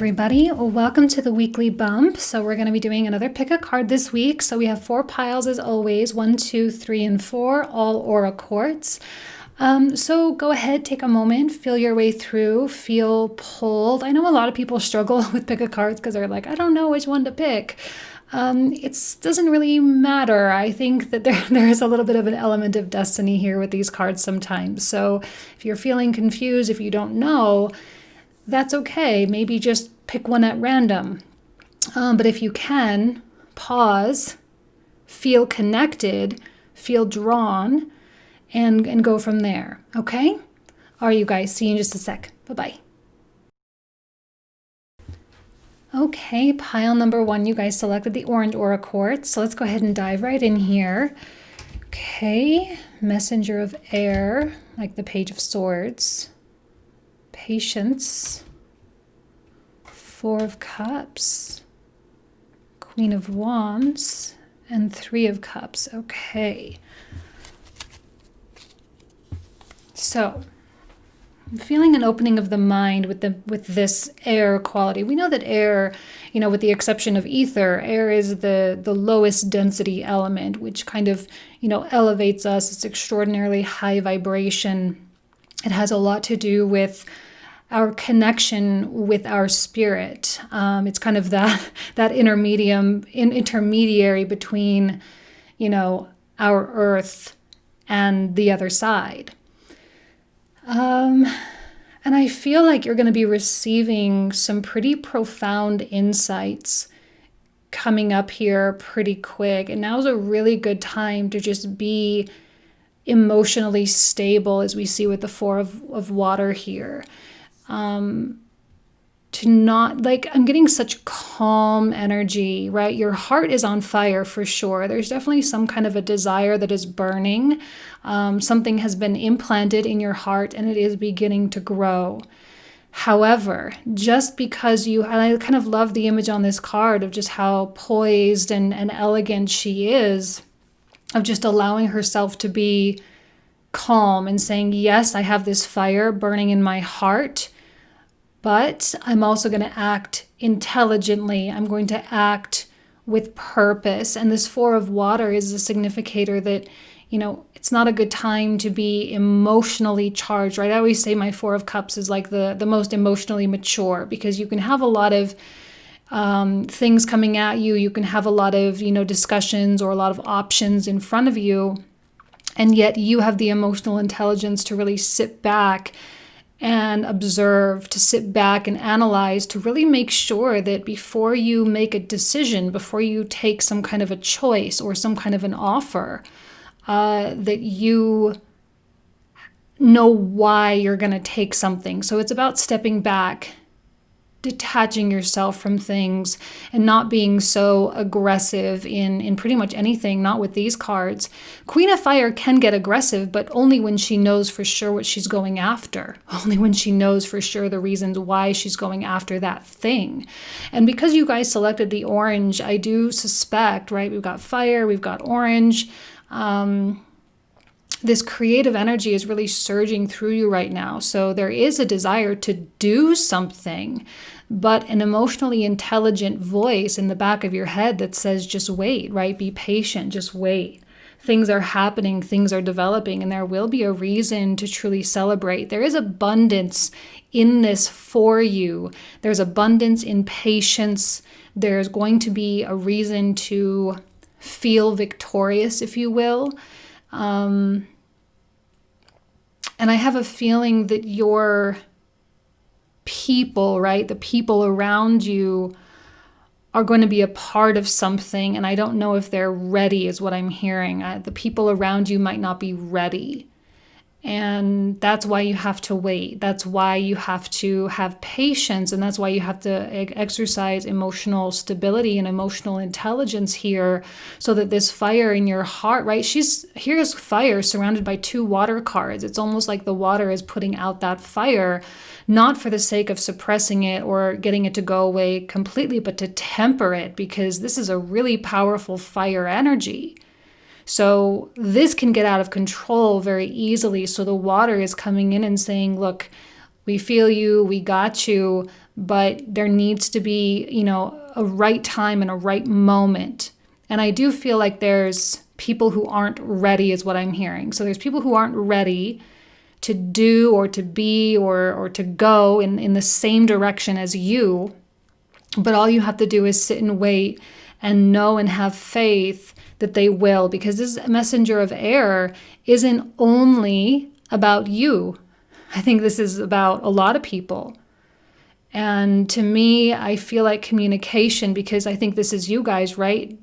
everybody. Welcome to the weekly bump. So we're going to be doing another pick a card this week. So we have 4 piles as always, 1, 2, 3, and 4, all aura quartz. So go ahead, take a moment, feel your way through, feel pulled. I know a lot of people struggle with pick a cards because they're like, I don't know which one to pick. It doesn't really matter. I think that there is a little bit of an element of destiny here with these cards sometimes. So if you're feeling confused, if you don't know, that's okay. Maybe just pick one at random. But if you can, pause, feel connected, feel drawn, and go from there. Okay? All right, you guys. See you in just a sec. Bye-bye. Okay, pile number 1. You guys selected the orange aura quartz. So let's go ahead and dive right in here. Okay, messenger of air, like the page of swords. Patience, 4 of cups, Queen of wands, and 3 of cups. Okay. So I'm feeling an opening of the mind with this air quality. We know that air, with the exception of ether, air is the lowest density element, which kind of, elevates us. It's extraordinarily high vibration. It has a lot to do with our connection with our spirit. It's kind of that intermediary between, our earth and the other side. And I feel like you're going to be receiving some pretty profound insights coming up here pretty quick. And now's a really good time to just be emotionally stable, as we see with the 4 of water here. To not, I'm getting such calm energy, right? Your heart is on fire for sure. There's definitely some kind of a desire that is burning. Something has been implanted in your heart and it is beginning to grow. However, just because and I kind of love the image on this card of just how poised and elegant she is, of just allowing herself to be calm and saying, yes, I have this fire burning in my heart, but I'm also going to act intelligently. I'm going to act with purpose. And this 4 of water is a significator that, it's not a good time to be emotionally charged, right? I always say my 4 of cups is like the most emotionally mature, because you can have a lot of things coming at you. You can have a lot of, discussions or a lot of options in front of you. And yet you have the emotional intelligence to really sit back and observe, to sit back and analyze, to really make sure that before you make a decision, before you take some kind of a choice or some kind of an offer, that you know why you're going to take something. So it's about stepping back, detaching yourself from things, and not being so aggressive in pretty much anything, not with these cards. Queen of Fire can get aggressive, but only when she knows for sure what she's going after. Only when she knows for sure the reasons why she's going after that thing. And because you guys selected the orange, I do suspect, right? We've got fire, we've got orange. This creative energy is really surging through you right now. So there is a desire to do something, but an emotionally intelligent voice in the back of your head that says, just wait, right? Be patient, just wait. Things are happening, things are developing, and there will be a reason to truly celebrate. There is abundance in this for you. There's abundance in patience. There's going to be a reason to feel victorious, if you will. And I have a feeling that your people, right, the people around you are going to be a part of something. And I don't know if they're ready, is what I'm hearing. The people around you might not be ready. And that's why you have to wait. That's why you have to have patience. And that's why you have to exercise emotional stability and emotional intelligence here, so that this fire in your heart, right? Here's fire surrounded by 2 water cards. It's almost like the water is putting out that fire, not for the sake of suppressing it or getting it to go away completely, but to temper it, because this is a really powerful fire energy. So this can get out of control very easily. So the water is coming in and saying, look, We feel you, we got you, but there needs to be, a right time and a right moment. And I do feel like there's people who aren't ready is what I'm hearing. So there's people who aren't ready to do or to be or to go in the same direction as you. But all you have to do is sit and wait and know and have faith that they will, because this messenger of air isn't only about you. I think this is about a lot of people. And to me, I feel like communication, because I think this is you guys, right?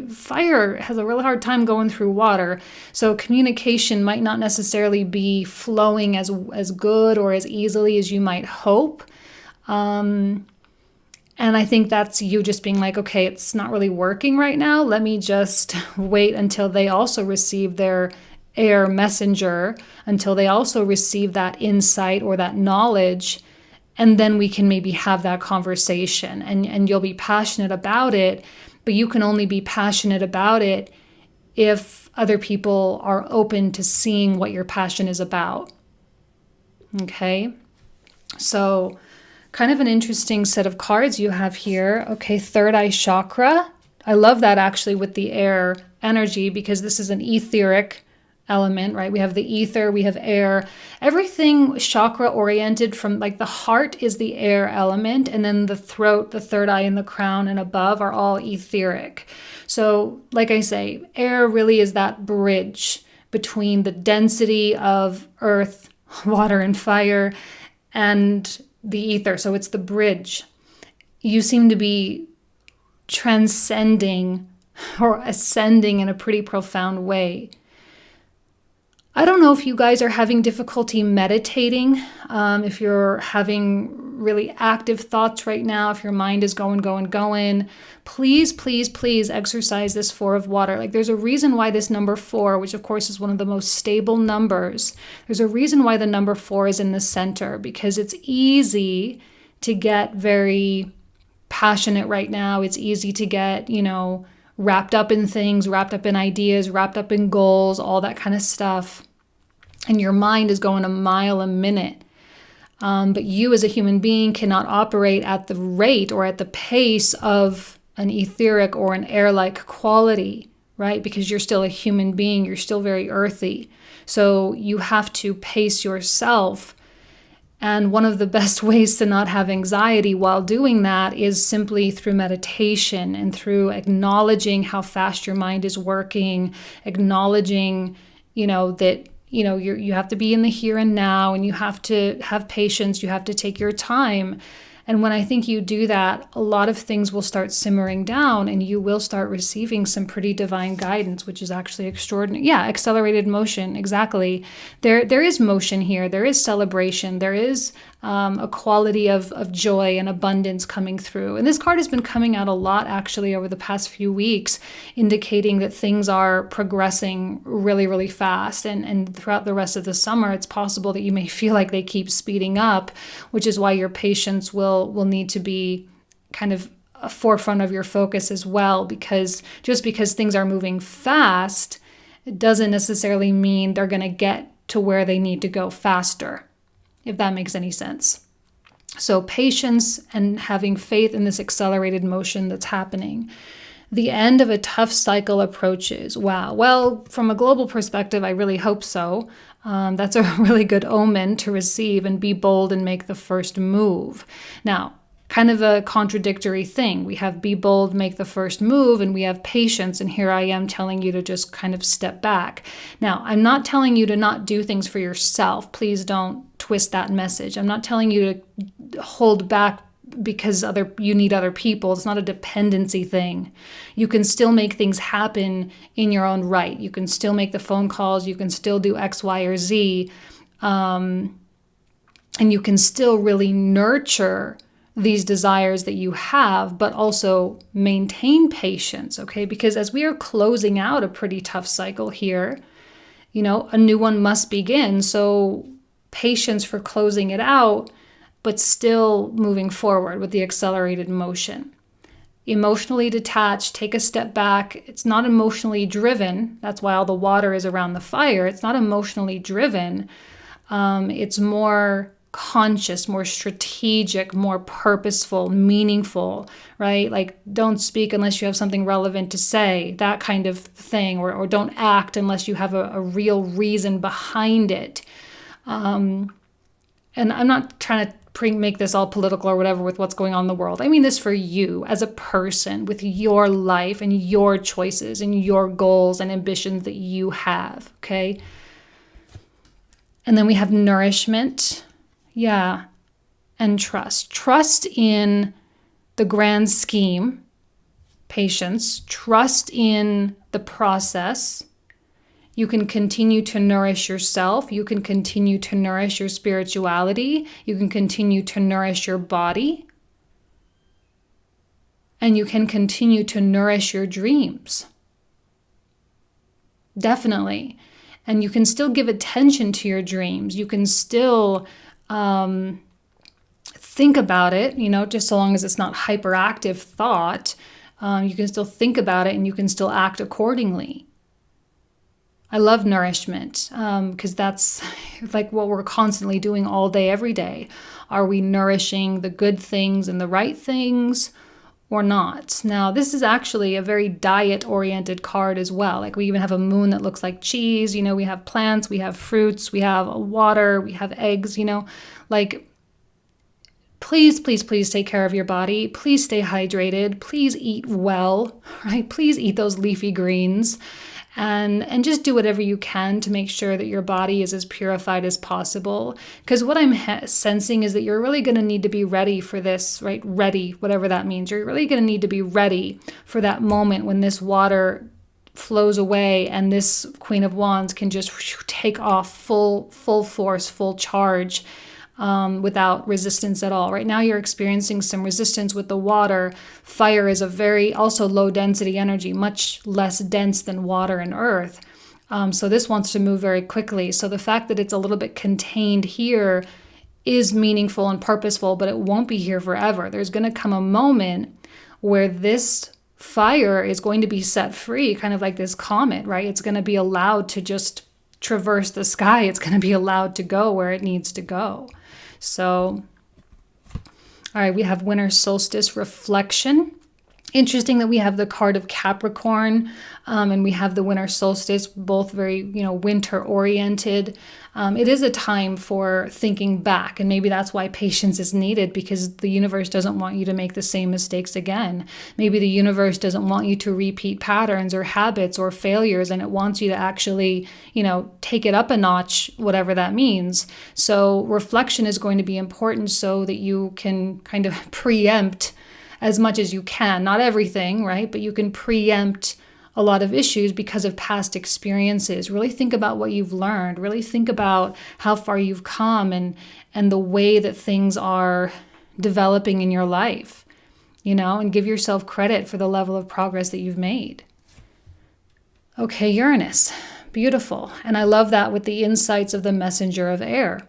Fire has a really hard time going through water. So communication might not necessarily be flowing as good or as easily as you might hope. And I think that's you just being like, okay, it's not really working right now. Let me just wait until they also receive their air messenger, until they also receive that insight or that knowledge. And then we can maybe have that conversation, and you'll be passionate about it, but you can only be passionate about it if other people are open to seeing what your passion is about. Okay? So kind of an interesting set of cards you have here. Okay, third eye chakra. I love that actually with the air energy, because this is an etheric element, right? We have the ether, we have air, everything chakra oriented, from like the heart is the air element, and then the throat, the third eye, and the crown and above are all etheric. So like I say, air really is that bridge between the density of earth, water, and fire and the ether. So it's the bridge. You seem to be transcending or ascending in a pretty profound way. I don't know if you guys are having difficulty meditating, if you're having really active thoughts right now, if your mind is going, please, please, please exercise this 4 of water. Like, there's a reason why this number 4, which of course is one of the most stable numbers, there's a reason why the number 4 is in the center, because it's easy to get very passionate right now. It's easy to get, wrapped up in things, wrapped up in ideas, wrapped up in goals, all that kind of stuff. And your mind is going a mile a minute. But you as a human being cannot operate at the rate or at the pace of an etheric or an air-like quality, right? Because you're still a human being. You're still very earthy. So you have to pace yourself. And one of the best ways to not have anxiety while doing that is simply through meditation and through acknowledging how fast your mind is working, acknowledging, that you have to be in the here and now, and you have to have patience, you have to take your time. And when I think you do that, a lot of things will start simmering down, and you will start receiving some pretty divine guidance, which is actually extraordinary. Yeah, accelerated motion, exactly. There is motion here. There is celebration. There is a quality of joy and abundance coming through. And this card has been coming out a lot, actually, over the past few weeks, indicating that things are progressing really, really fast. And throughout the rest of the summer, it's possible that you may feel like they keep speeding up, which is why your patience will need to be kind of a forefront of your focus as well, because just because things are moving fast, it doesn't necessarily mean they're going to get to where they need to go faster, if that makes any sense. So patience and having faith in this accelerated motion that's happening. The end of a tough cycle approaches. Wow. Well, from a global perspective, I really hope so. That's a really good omen to receive, and be bold and make the first move. Now, kind of a contradictory thing. We have be bold, make the first move, and we have patience, and here I am telling you to just kind of step back. Now, I'm not telling you to not do things for yourself. Please don't twist that message. I'm not telling you to hold back because you need other people. It's not a dependency thing. You can still make things happen in your own right. You can still make the phone calls. You can still do X, Y, or Z. And you can still really nurture these desires that you have, but also maintain patience, okay? Because as we are closing out a pretty tough cycle here, a new one must begin. So patience for closing it out, but still moving forward with the accelerated motion. Emotionally detached, take a step back. It's not emotionally driven. That's why all the water is around the fire. It's not emotionally driven. It's more conscious, more strategic, more purposeful, meaningful, right? Like don't speak unless you have something relevant to say, that kind of thing, or don't act unless you have a real reason behind it. And I'm not trying to make this all political or whatever with what's going on in the world. I mean this for you as a person with your life and your choices and your goals and ambitions that you have, okay? And then we have nourishment, and trust. Trust in the grand scheme, patience, trust in the process. You can continue to nourish yourself. You can continue to nourish your spirituality. You can continue to nourish your body. And you can continue to nourish your dreams. Definitely. And you can still give attention to your dreams. You can still think about it, just so long as it's not hyperactive thought. You can still think about it and you can still act accordingly. I love nourishment because that's like what we're constantly doing all day, every day. Are we nourishing the good things and the right things or not? Now, this is actually a very diet-oriented card as well. Like we even have a moon that looks like cheese. We have plants, we have fruits, we have water, we have eggs, like please, please, please take care of your body. Please stay hydrated. Please eat well, right? Please eat those leafy greens. And just do whatever you can to make sure that your body is as purified as possible. Because what I'm sensing is that you're really going to need to be ready for this, right? Ready, whatever that means. You're really going to need to be ready for that moment when this water flows away and this Queen of Wands can just take off full force, full charge. Without resistance at all. Right now you're experiencing some resistance with the water. Fire is a very also low density energy, much less dense than water and earth. So this wants to move very quickly. So the fact that it's a little bit contained here is meaningful and purposeful, but it won't be here forever. There's going to come a moment where this fire is going to be set free, kind of like this comet, right? It's going to be allowed to just traverse the sky. It's going to be allowed to go where it needs to go. So, all right, we have winter solstice reflection. Interesting that we have the card of Capricorn and we have the winter solstice, both very, winter oriented. It is a time for thinking back, and maybe that's why patience is needed, because the universe doesn't want you to make the same mistakes again. Maybe the universe doesn't want you to repeat patterns or habits or failures, and it wants you to actually, take it up a notch, whatever that means. So reflection is going to be important so that you can kind of preempt as much as you can, not everything, right? But you can preempt a lot of issues because of past experiences. Really think about what you've learned. Really think about how far you've come and the way that things are developing in your life, and give yourself credit for the level of progress that you've made. Okay, Uranus, beautiful. And I love that with the insights of the messenger of air.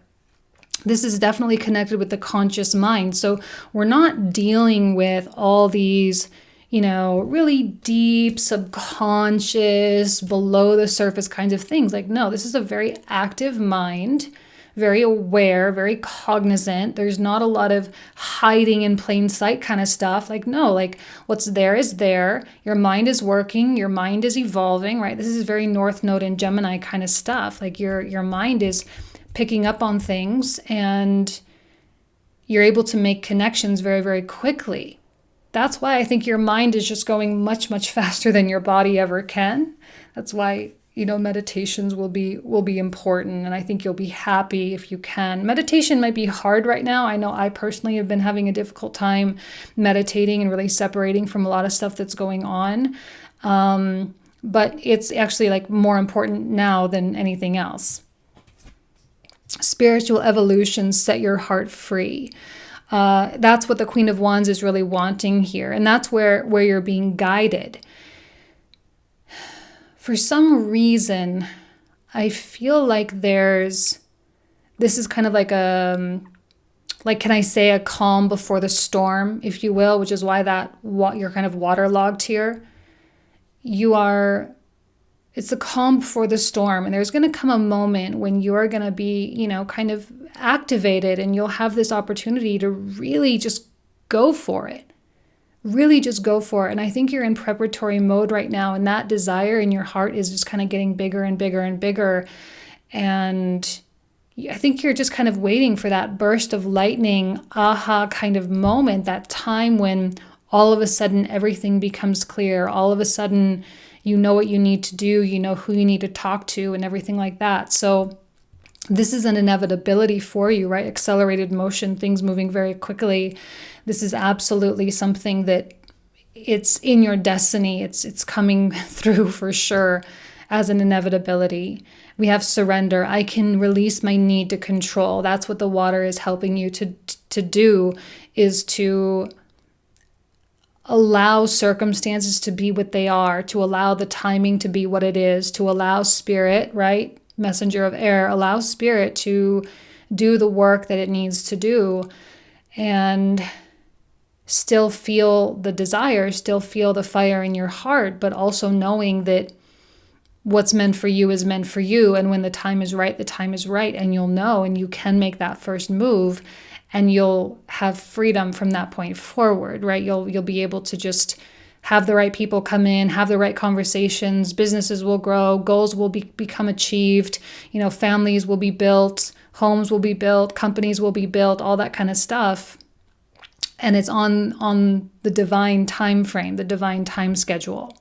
This is definitely connected with the conscious mind. So we're not dealing with all these, really deep, subconscious, below the surface kinds of things. Like, no, this is a very active mind, very aware, very cognizant. There's not a lot of hiding in plain sight kind of stuff. Like, no, like what's there is there. Your mind is working. Your mind is evolving, right? This is very North Node and Gemini kind of stuff. Like your mind is picking up on things and you're able to make connections very, very quickly. That's why I think your mind is just going much, much faster than your body ever can. That's why, meditations will be important. And I think you'll be happy if you can. Meditation might be hard right now. I know I personally have been having a difficult time meditating and really separating from a lot of stuff that's going on. But it's actually like more important now than anything else. Spiritual evolution, set your heart free. That's what the Queen of Wands is really wanting here. And that's where you're being guided. For some reason, I feel like this is kind of like can I say a calm before the storm, if you will, which is why you're kind of waterlogged here. You are it's the calm before the storm. And there's going to come a moment when you're going to be, kind of activated, and you'll have this opportunity to really just go for it. Really just go for it. And I think you're in preparatory mode right now. And that desire in your heart is just kind of getting bigger and bigger and bigger. And I think you're just kind of waiting for that burst of lightning, aha kind of moment, that time when all of a sudden everything becomes clear. All of a sudden, you know what you need to do, you know who you need to talk to, and everything like that. So this is an inevitability for you, right? Accelerated motion, things moving very quickly. This is absolutely something that it's in your destiny. It's coming through for sure as an inevitability. We have surrender. I can release my need to control. That's what the water is helping you to do, is to allow circumstances to be what they are, to allow the timing to be what it is, to allow spirit, right? Messenger of air, allow spirit to do the work that it needs to do, and still feel the desire, still feel the fire in your heart, but also knowing that what's meant for you is meant for you. And when the time is right, the time is right, and you'll know, and you can make that first move, and you'll have freedom from that point forward, right? You'll be able to just have the right people come in, have the right conversations, businesses will grow, goals will become achieved, families will be built, homes will be built, companies will be built, all that kind of stuff. And it's on the divine time frame, the divine time schedule.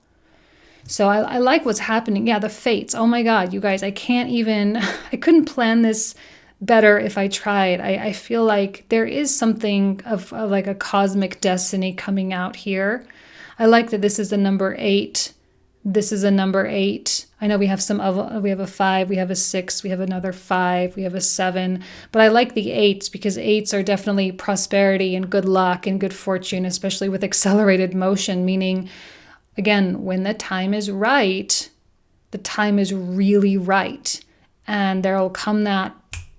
So I like what's happening. Yeah, the fates. Oh my God, you guys, I couldn't plan this better if I tried. I feel like there is something of like a cosmic destiny coming out here. I like that this is the number 8. This is a number 8. I know we have we have a 5, we have a 6, we have another 5, we have a 7, but I like the 8s because 8s are definitely prosperity and good luck and good fortune, especially with accelerated motion, meaning, again, when the time is right, the time is really right. And there will come that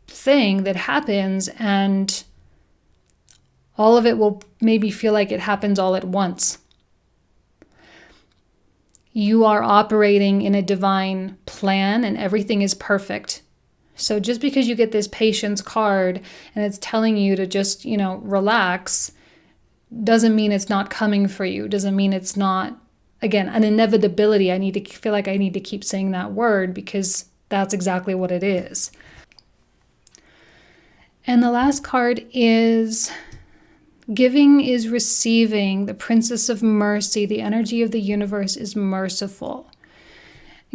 thing that happens, and all of it will maybe feel like it happens all at once. You are operating in a divine plan, and everything is perfect. So just because you get this patience card and it's telling you to just, relax, doesn't mean it's not coming for you. Doesn't mean it's not, again, an inevitability. I feel like I need to keep saying that word because that's exactly what it is. And the last card is giving is receiving. The Princess of Mercy, the energy of the universe is merciful.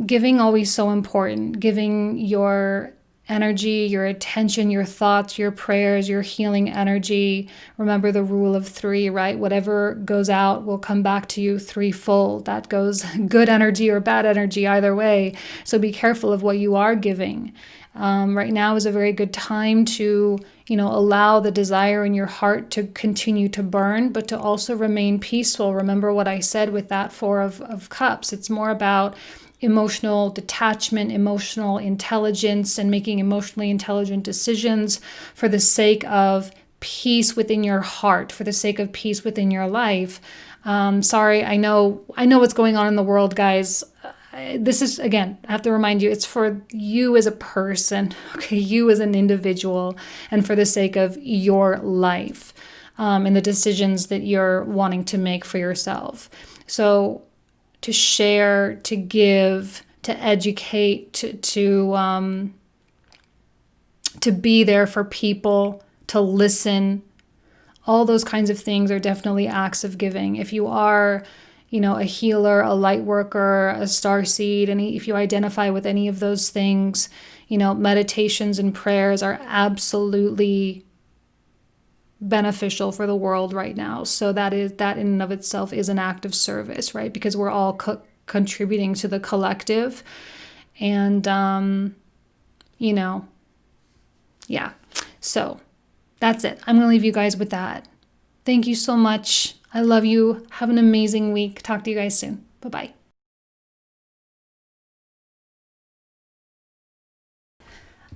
Giving, always so important. Giving your energy, your attention, your thoughts, your prayers, your healing energy. Remember the rule of 3, right? Whatever goes out will come back to you threefold. That goes good energy or bad energy, either way. So be careful of what you are giving. Right now is a very good time to, allow the desire in your heart to continue to burn, but to also remain peaceful. Remember what I said with that 4 of Cups. It's more about emotional detachment, emotional intelligence, and making emotionally intelligent decisions for the sake of peace within your heart, for the sake of peace within your life. Sorry, I know what's going on in the world, guys. This is, again, I have to remind you, it's for you as a person, okay, you as an individual, and for the sake of your life, and the decisions that you're wanting to make for yourself. So to share, to give, to educate, to be there for people, to listen, all those kinds of things are definitely acts of giving. If you are, a healer, a light worker, a starseed, if you identify with any of those things, meditations and prayers are absolutely beneficial for the world right now. So that in and of itself is an act of service, right? Because we're all contributing to the collective. And, yeah. So that's it. I'm going to leave you guys with that. Thank you so much. I love you. Have an amazing week. Talk to you guys soon. Bye-bye.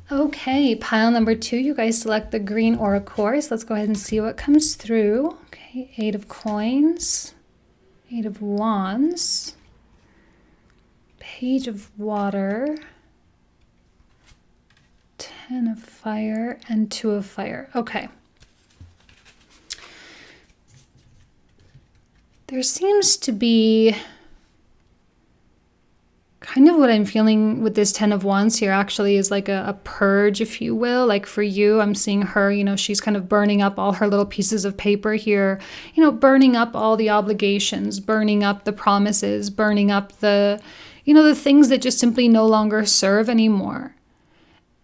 Okay, pile number 2, you guys select the green aura course. Let's go ahead and see what comes through. Okay, 8 of coins, 8 of wands, Page of Water, 10 of Fire, and 2 of Fire. Okay. There seems to be kind of what I'm feeling with this 10 of Wands here actually is like a purge, if you will. Like for you, I'm seeing her, she's kind of burning up all her little pieces of paper here, burning up all the obligations, burning up the promises, burning up the things that just simply no longer serve anymore.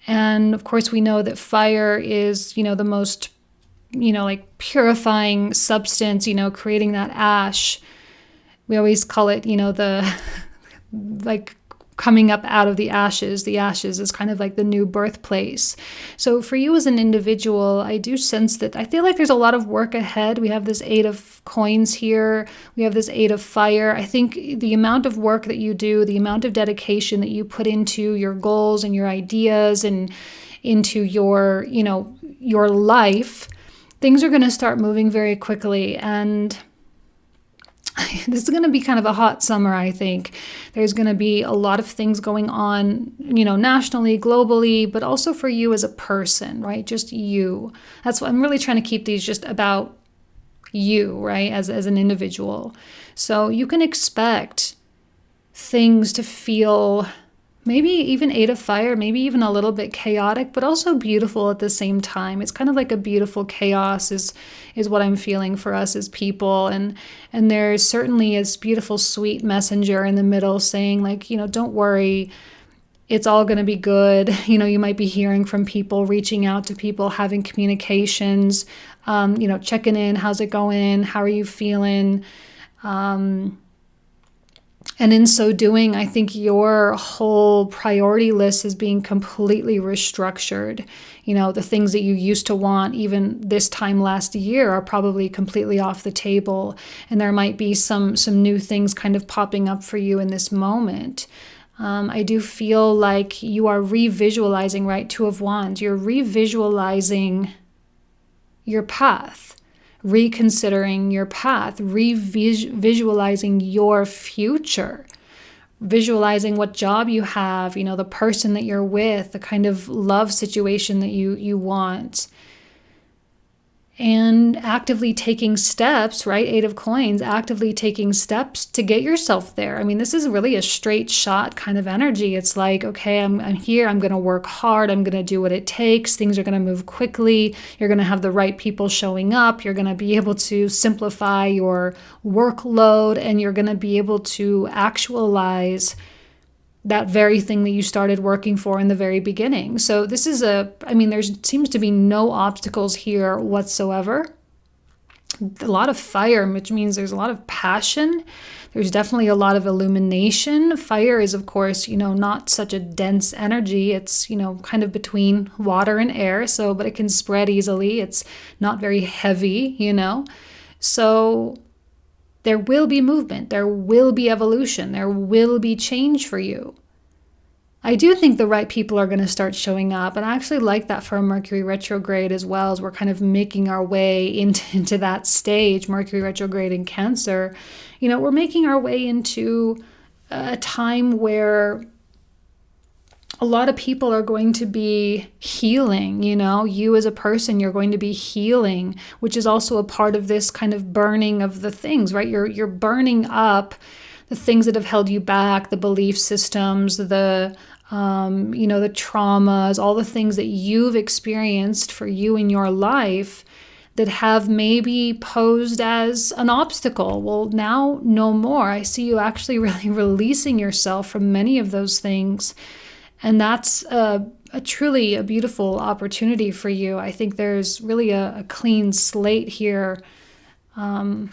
And of course, we know that fire is, the most, like purifying substance, creating that ash. We always call it, the like coming up out of the ashes. The ashes is kind of like the new birthplace. So for you as an individual, I do sense that I feel like there's a lot of work ahead. We have this 8 of coins here. We have this 8 of fire. I think the amount of work that you do, the amount of dedication that you put into your goals and your ideas and into your, your life, things are going to start moving very quickly. And this is going to be kind of a hot summer, I think. There's going to be a lot of things going on, nationally, globally, but also for you as a person, right? Just you. That's what I'm really trying to keep these just about you, right? As an individual. So you can expect things to feel maybe even 8 of Fire, maybe even a little bit chaotic, but also beautiful at the same time. It's kind of like a beautiful chaos is what I'm feeling for us as people. And there's certainly this beautiful, sweet messenger in the middle saying like, don't worry, it's all going to be good. You might be hearing from people, reaching out to people, having communications, checking in. How's it going? How are you feeling? And in so doing, I think your whole priority list is being completely restructured. The things that you used to want even this time last year are probably completely off the table. And there might be some new things kind of popping up for you in this moment. I do feel like you are revisualizing, right? 2 of Wands. You're revisualizing your path. Reconsidering your path, visualizing your future, visualizing what job you have, the person that you're with, the kind of love situation that you want. And actively taking steps, right? 8 of Coins, actively taking steps to get yourself there. I mean, this is really a straight shot kind of energy. It's like, okay, I'm here. I'm going to work hard. I'm going to do what it takes. Things are going to move quickly. You're going to have the right people showing up. You're going to be able to simplify your workload, and you're going to be able to actualize that very thing that you started working for in the very beginning. So this is there seems to be no obstacles here whatsoever. A lot of fire, which means there's a lot of passion. There's definitely a lot of illumination. Fire is, of course, not such a dense energy. It's, kind of between water and air. But it can spread easily. It's not very heavy, So there will be movement, there will be evolution, there will be change for you. I do think the right people are going to start showing up, and I actually like that for a Mercury retrograde as well, as we're kind of making our way into that stage. Mercury retrograde in Cancer, we're making our way into a time where a lot of people are going to be healing, you as a person, you're going to be healing, which is also a part of this kind of burning of the things, right? You're burning up the things that have held you back, the belief systems, the traumas, all the things that you've experienced for you in your life that have maybe posed as an obstacle. Well, now no more. I see you actually really releasing yourself from many of those things. And that's truly a beautiful opportunity for you. I think there's really a clean slate here. Well,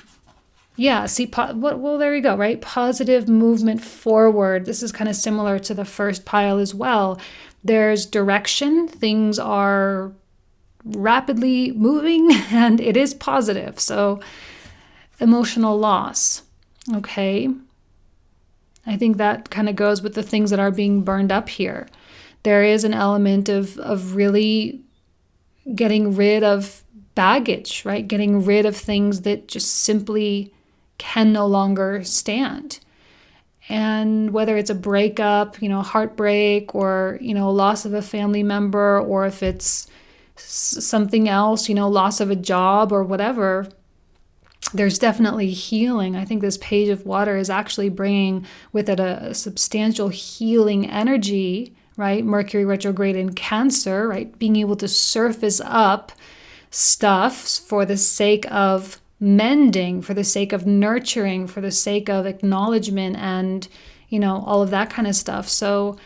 there you go, right? Positive movement forward. This is kind of similar to the first pile as well. There's direction. Things are rapidly moving, and it is positive. So emotional loss, okay? I think that kind of goes with the things that are being burned up here. There is an element of really getting rid of baggage, right? Getting rid of things that just simply can no longer stand. And whether it's a breakup, heartbreak, or, loss of a family member, or if it's something else, loss of a job or whatever, there's definitely healing. I think this Page of Water is actually bringing with it a substantial healing energy, right? Mercury retrograde in Cancer, right? Being able to surface up stuff for the sake of mending, for the sake of nurturing, for the sake of acknowledgement, and, all of that kind of stuff. So,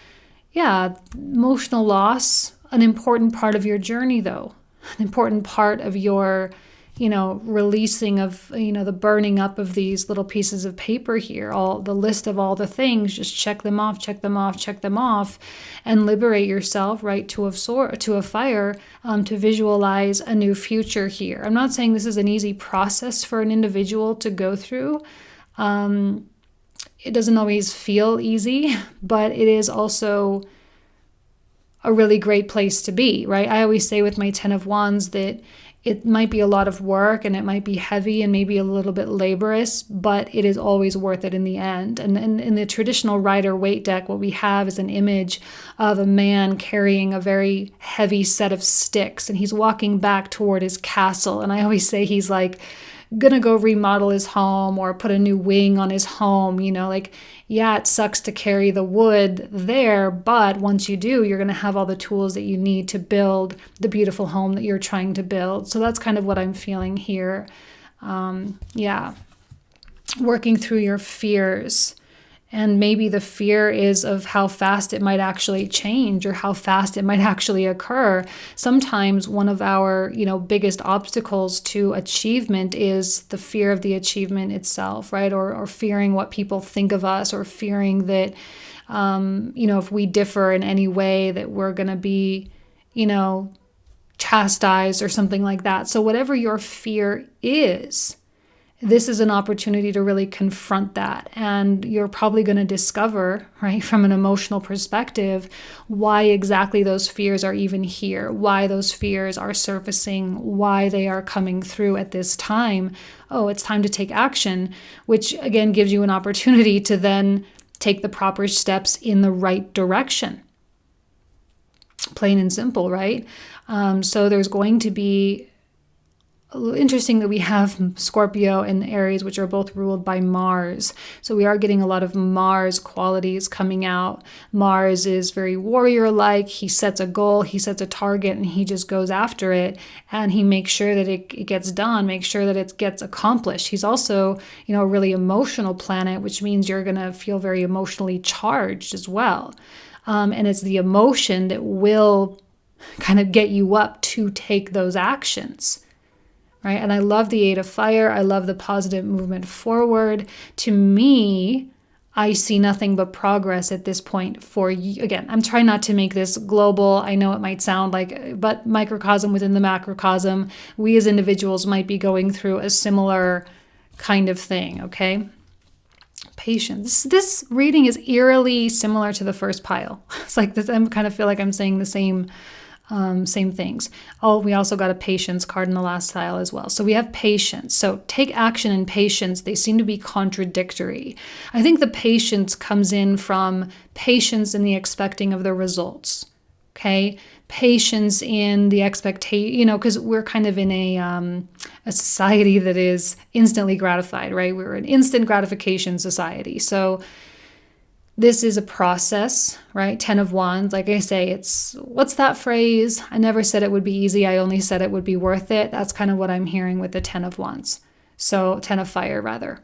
yeah, emotional loss, an important part of your journey, though, an important part of your releasing of, the burning up of these little pieces of paper here, all the list of all the things, just check them off, check them off, check them off, and liberate yourself, right, to a fire, to visualize a new future here. I'm not saying this is an easy process for an individual to go through. It doesn't always feel easy, but it is also a really great place to be, right? I always say with my 10 of Wands that it might be a lot of work and it might be heavy and maybe a little bit laborious, but it is always worth it in the end. And in the traditional Rider-Waite deck, what we have is an image of a man carrying a very heavy set of sticks, and he's walking back toward his castle. And I always say he's like gonna go remodel his home or put a new wing on his home, yeah, it sucks to carry the wood there, but once you do, you're going to have all the tools that you need to build the beautiful home that you're trying to build. So that's kind of what I'm feeling here. Yeah, working through your fears. And maybe the fear is of how fast it might actually change or how fast it might actually occur. Sometimes one of our, biggest obstacles to achievement is the fear of the achievement itself, right? Or fearing what people think of us, or fearing that, if we differ in any way, that we're going to be, chastised or something like that. So whatever your fear is, this is an opportunity to really confront that. And you're probably going to discover, right, from an emotional perspective, why exactly those fears are even here, why those fears are surfacing, why they are coming through at this time. Oh, it's time to take action, which again gives you an opportunity to then take the proper steps in the right direction. Plain and simple, right? So there's going to be interesting that we have Scorpio and Aries, which are both ruled by Mars. So we are getting a lot of Mars qualities coming out. Mars is very warrior-like. He sets a goal, he sets a target, and he just goes after it. And he makes sure that it gets done, makes sure that it gets accomplished. He's also, a really emotional planet, which means you're going to feel very emotionally charged as well. And it's the emotion that will kind of get you up to take those actions. Right? And I love the 8 of Fire. I love the positive movement forward. To me, I see nothing but progress at this point for you. Again, I'm trying not to make this global. I know it might sound like, but microcosm within the macrocosm. We as individuals might be going through a similar kind of thing, okay? Patience. This reading is eerily similar to the first pile. It's like this. I kind of feel like I'm saying the same things. Oh, we also got a patience card in the last tile as well. So we have patience. So take action and patience. They seem to be contradictory. I think the patience comes in from patience in the expecting of the results. Okay. Patience in the expectation, because we're kind of in a society that is instantly gratified, right? We're an instant gratification society. So this is a process, right? 10 of Wands. Like I say, what's that phrase? I never said it would be easy. I only said it would be worth it. That's kind of what I'm hearing with the 10 of Wands. So 10 of Fire, rather.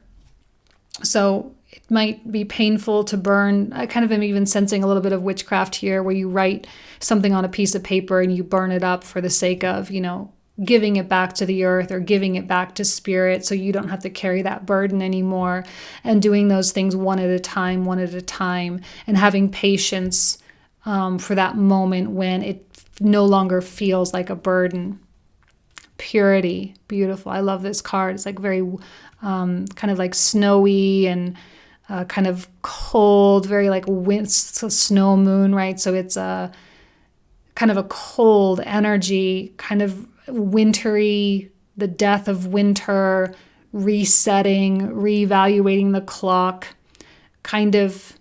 So it might be painful to burn. I kind of am even sensing a little bit of witchcraft here, where you write something on a piece of paper and you burn it up for the sake of, giving it back to the earth or giving it back to spirit, so you don't have to carry that burden anymore, and doing those things one at a time, and having patience for that moment when it no longer feels like a burden. Purity, beautiful. I love this card. It's like very kind of like snowy and kind of cold, very like it's a snow moon, right? So it's a kind of a cold energy, kind of wintry, the death of winter, resetting, reevaluating the clock, kind of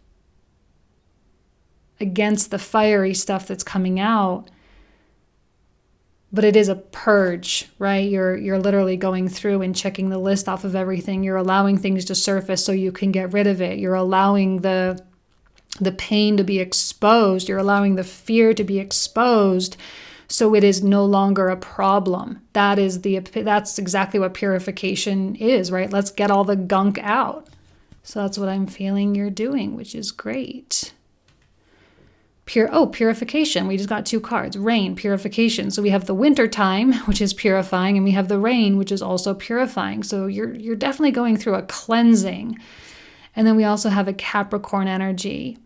against the fiery stuff that's coming out. But it is a purge, right? You're literally going through and checking the list off of everything. You're allowing things to surface so you can get rid of it. You're allowing the pain to be exposed. You're allowing the fear to be exposed, so it is no longer a problem. That's exactly what purification is, right? Let's get all the gunk out. So that's what I'm feeling you're doing, which is great. Purification. We just got 2 cards. Rain, purification. So we have the winter time, which is purifying, and we have the rain, which is also purifying. So you're definitely going through a cleansing. And then we also have a Capricorn energy.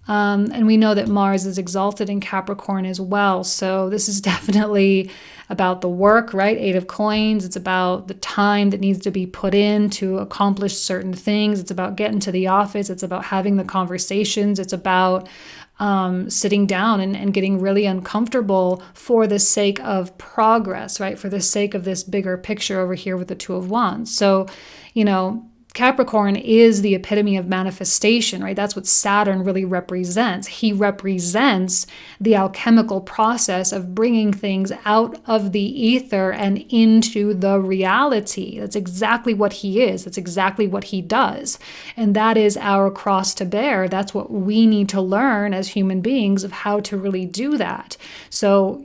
And we know that Mars is exalted in Capricorn as well. So this is definitely about the work, right? 8 of Coins. It's about the time that needs to be put in to accomplish certain things. It's about getting to the office. It's about having the conversations. It's about sitting down and getting really uncomfortable for the sake of progress, right? For the sake of this bigger picture over here with the 2 of Wands. So, Capricorn is the epitome of manifestation, right? That's what Saturn really represents. He represents the alchemical process of bringing things out of the ether and into the reality. That's exactly what he is. That's exactly what he does. And that is our cross to bear. That's what we need to learn as human beings, of how to really do that. So,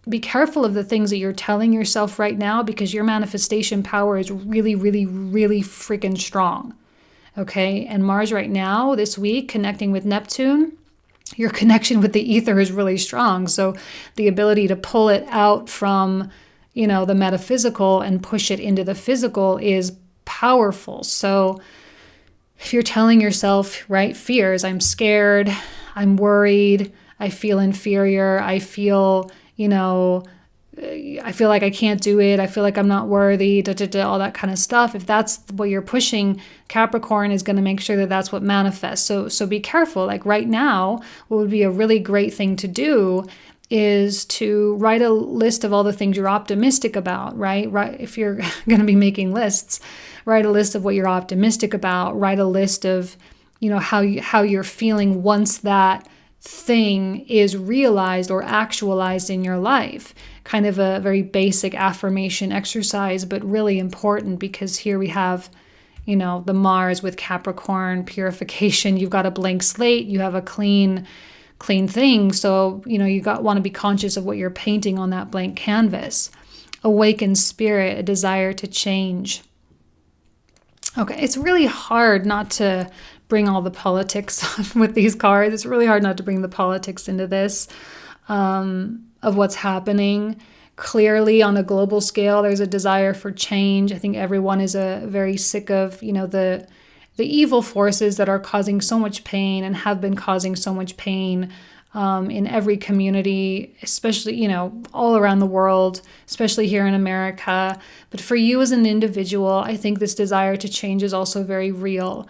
be careful of the things that you're telling yourself right now, because your manifestation power is really, really, really freaking strong. Okay? And Mars right now, this week, connecting with Neptune, your connection with the ether is really strong. So the ability to pull it out from, the metaphysical and push it into the physical is powerful. So if you're telling yourself, right, fears, I'm scared, I'm worried, I feel inferior, I feel like I can't do it. I feel like I'm not worthy, all that kind of stuff. If that's what you're pushing, Capricorn is going to make sure that that's what manifests. So be careful. Like right now, what would be a really great thing to do is to write a list of all the things you're optimistic about, right? If you're going to be making lists, write a list of what you're optimistic about. Write a list of, how you're feeling once that thing is realized or actualized in your life. Kind of a very basic affirmation exercise, but really important, because here we have, the Mars with Capricorn, purification. You've got a blank slate. You have a clean thing. So, you want to be conscious of what you're painting on that blank canvas. Awakened spirit, a desire to change. Okay, it's really hard not to bring all the politics with these cards. It's really hard not to bring the politics into this, of what's happening. Clearly, on a global scale, there's a desire for change. I think everyone is very sick of, the evil forces that are causing so much pain and have been causing so much pain in every community, especially, all around the world, especially here in America. But for you as an individual, I think this desire to change is also very real.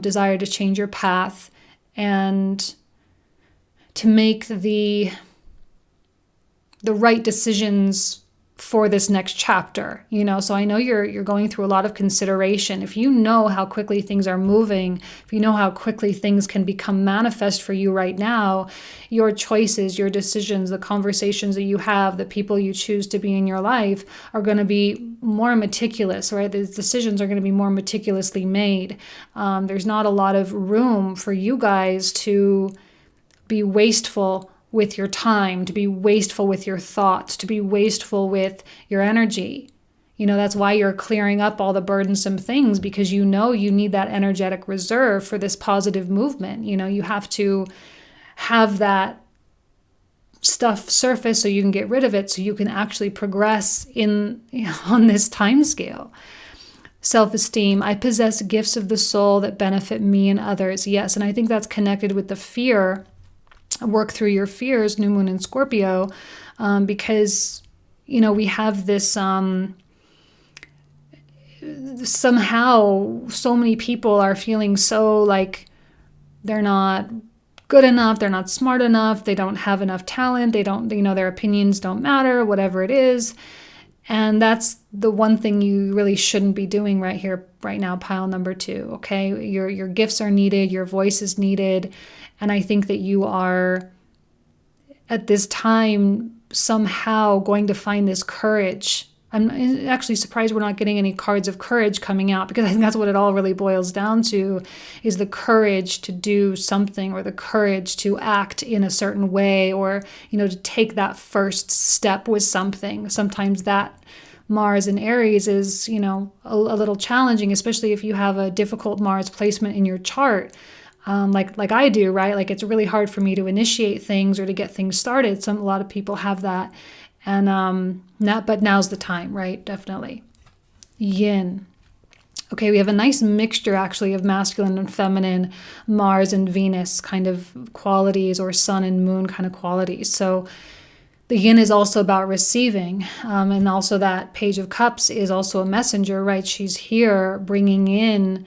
Desire to change your path and to make the right decisions for this next chapter, so I know you're going through a lot of consideration. If you know how quickly things are moving, if you know how quickly things can become manifest for you right now, your choices, your decisions, the conversations that you have, the people you choose to be in your life are going to be more meticulous, right? The decisions are going to be more meticulously made. There's not a lot of room for you guys to be wasteful with your time, to be wasteful with your thoughts, to be wasteful with your energy. That's why you're clearing up all the burdensome things, because you need that energetic reserve for this positive movement. You have to have that stuff surface so you can get rid of it, so you can actually progress on this time scale. Self-esteem. I possess gifts of the soul that benefit me and others. Yes, and I think that's connected with the fear. Work through your fears, new moon in Scorpio, because, we have this, somehow so many people are feeling so like they're not good enough, they're not smart enough, they don't have enough talent, they don't, their opinions don't matter, whatever it is. And that's the one thing you really shouldn't be doing right here, right now, pile number 2, okay? Your gifts are needed, your voice is needed, and I think that you are, at this time, somehow going to find this courage. I'm actually surprised we're not getting any cards of courage coming out, because I think that's what it all really boils down to, is the courage to do something, or the courage to act in a certain way, or, to take that first step with something. Sometimes that Mars in Aries is, a little challenging, especially if you have a difficult Mars placement in your chart. Like I do, right? Like, it's really hard for me to initiate things or to get things started. A lot of people have that. And but now's the time, right? Definitely. Yin. Okay, we have a nice mixture actually of masculine and feminine, Mars and Venus kind of qualities, or sun and moon kind of qualities. So the yin is also about receiving. And also that Page of Cups is also a messenger, right? She's here bringing in,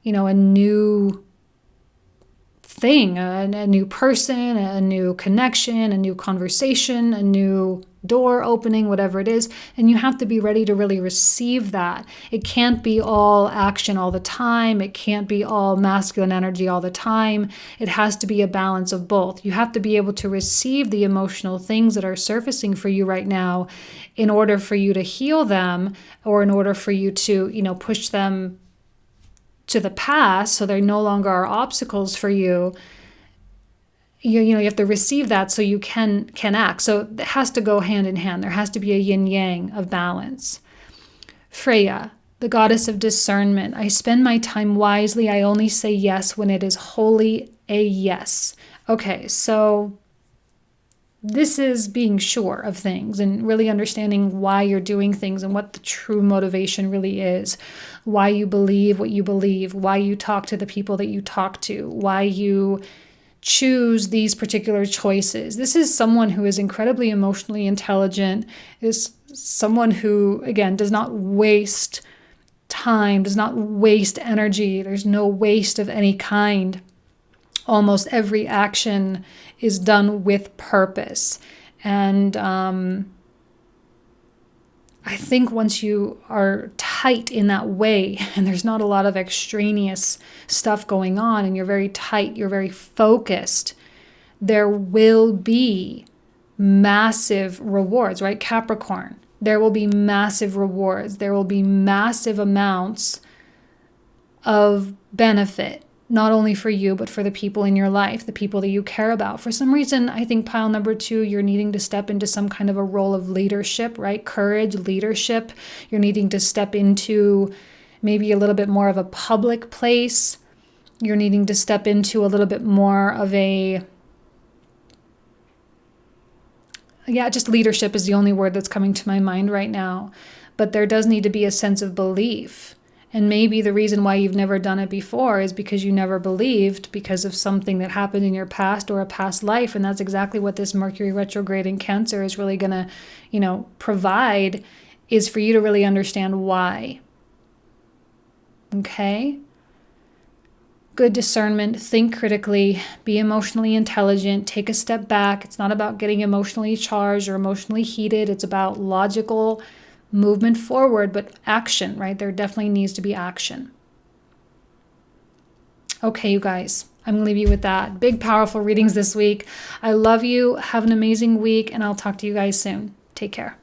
a new thing, a new person, a new connection, a new conversation, a new door opening, whatever it is. And you have to be ready to really receive that. It can't be all action all the time. It can't be all masculine energy all the time. It has to be a balance of both. You have to be able to receive the emotional things that are surfacing for you right now in order for you to heal them, or in order for you to, push them to the past so they no longer are obstacles for you. You have to receive that so you can act. So it has to go hand in hand. There has to be a yin yang of balance. Freya, the goddess of discernment. I spend my time wisely. I only say yes when it is wholly a yes. Okay, so this is being sure of things and really understanding why you're doing things and what the true motivation really is, why you believe what you believe, why you talk to the people that you talk to, why you choose these particular choices. This is someone who is incredibly emotionally intelligent, is someone who, again, does not waste time, does not waste energy. There's no waste of any kind. Almost every action is done with purpose. And I think once you are tight in that way, and there's not a lot of extraneous stuff going on, and you're very tight, you're very focused, there will be massive rewards, right? Capricorn, there will be massive rewards. There will be massive amounts of benefit, not only for you, but for the people in your life, the people that you care about. For some reason, I think pile number 2, you're needing to step into some kind of a role of leadership, right? Courage, leadership. You're needing to step into maybe a little bit more of a public place. You're needing to step into a little bit more of just leadership is the only word that's coming to my mind right now. But there does need to be a sense of belief. And maybe the reason why you've never done it before is because you never believed, because of something that happened in your past or a past life. And that's exactly what this Mercury retrograde in Cancer is really going to, provide, is for you to really understand why. Okay? Good discernment, think critically, be emotionally intelligent, take a step back. It's not about getting emotionally charged or emotionally heated. It's about logical movement forward, but action, right? There definitely needs to be action. Okay, you guys, I'm going to leave you with that. Big, powerful readings this week. I love you. Have an amazing week, and I'll talk to you guys soon. Take care.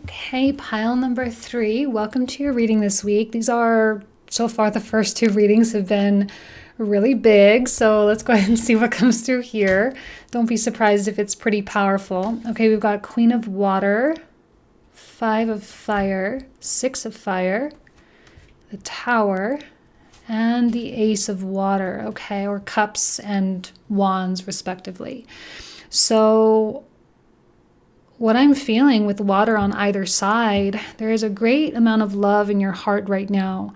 Okay, pile number 3. Welcome to your reading this week. These are, so far, the first 2 readings have been really big, so let's go ahead and see what comes through here. Don't be surprised if it's pretty powerful. Okay, we've got Queen of Water, 5 of Fire, 6 of Fire, the Tower, and the Ace of Water, okay, or Cups and Wands respectively. So what I'm feeling with water on either side, there is a great amount of love in your heart right now.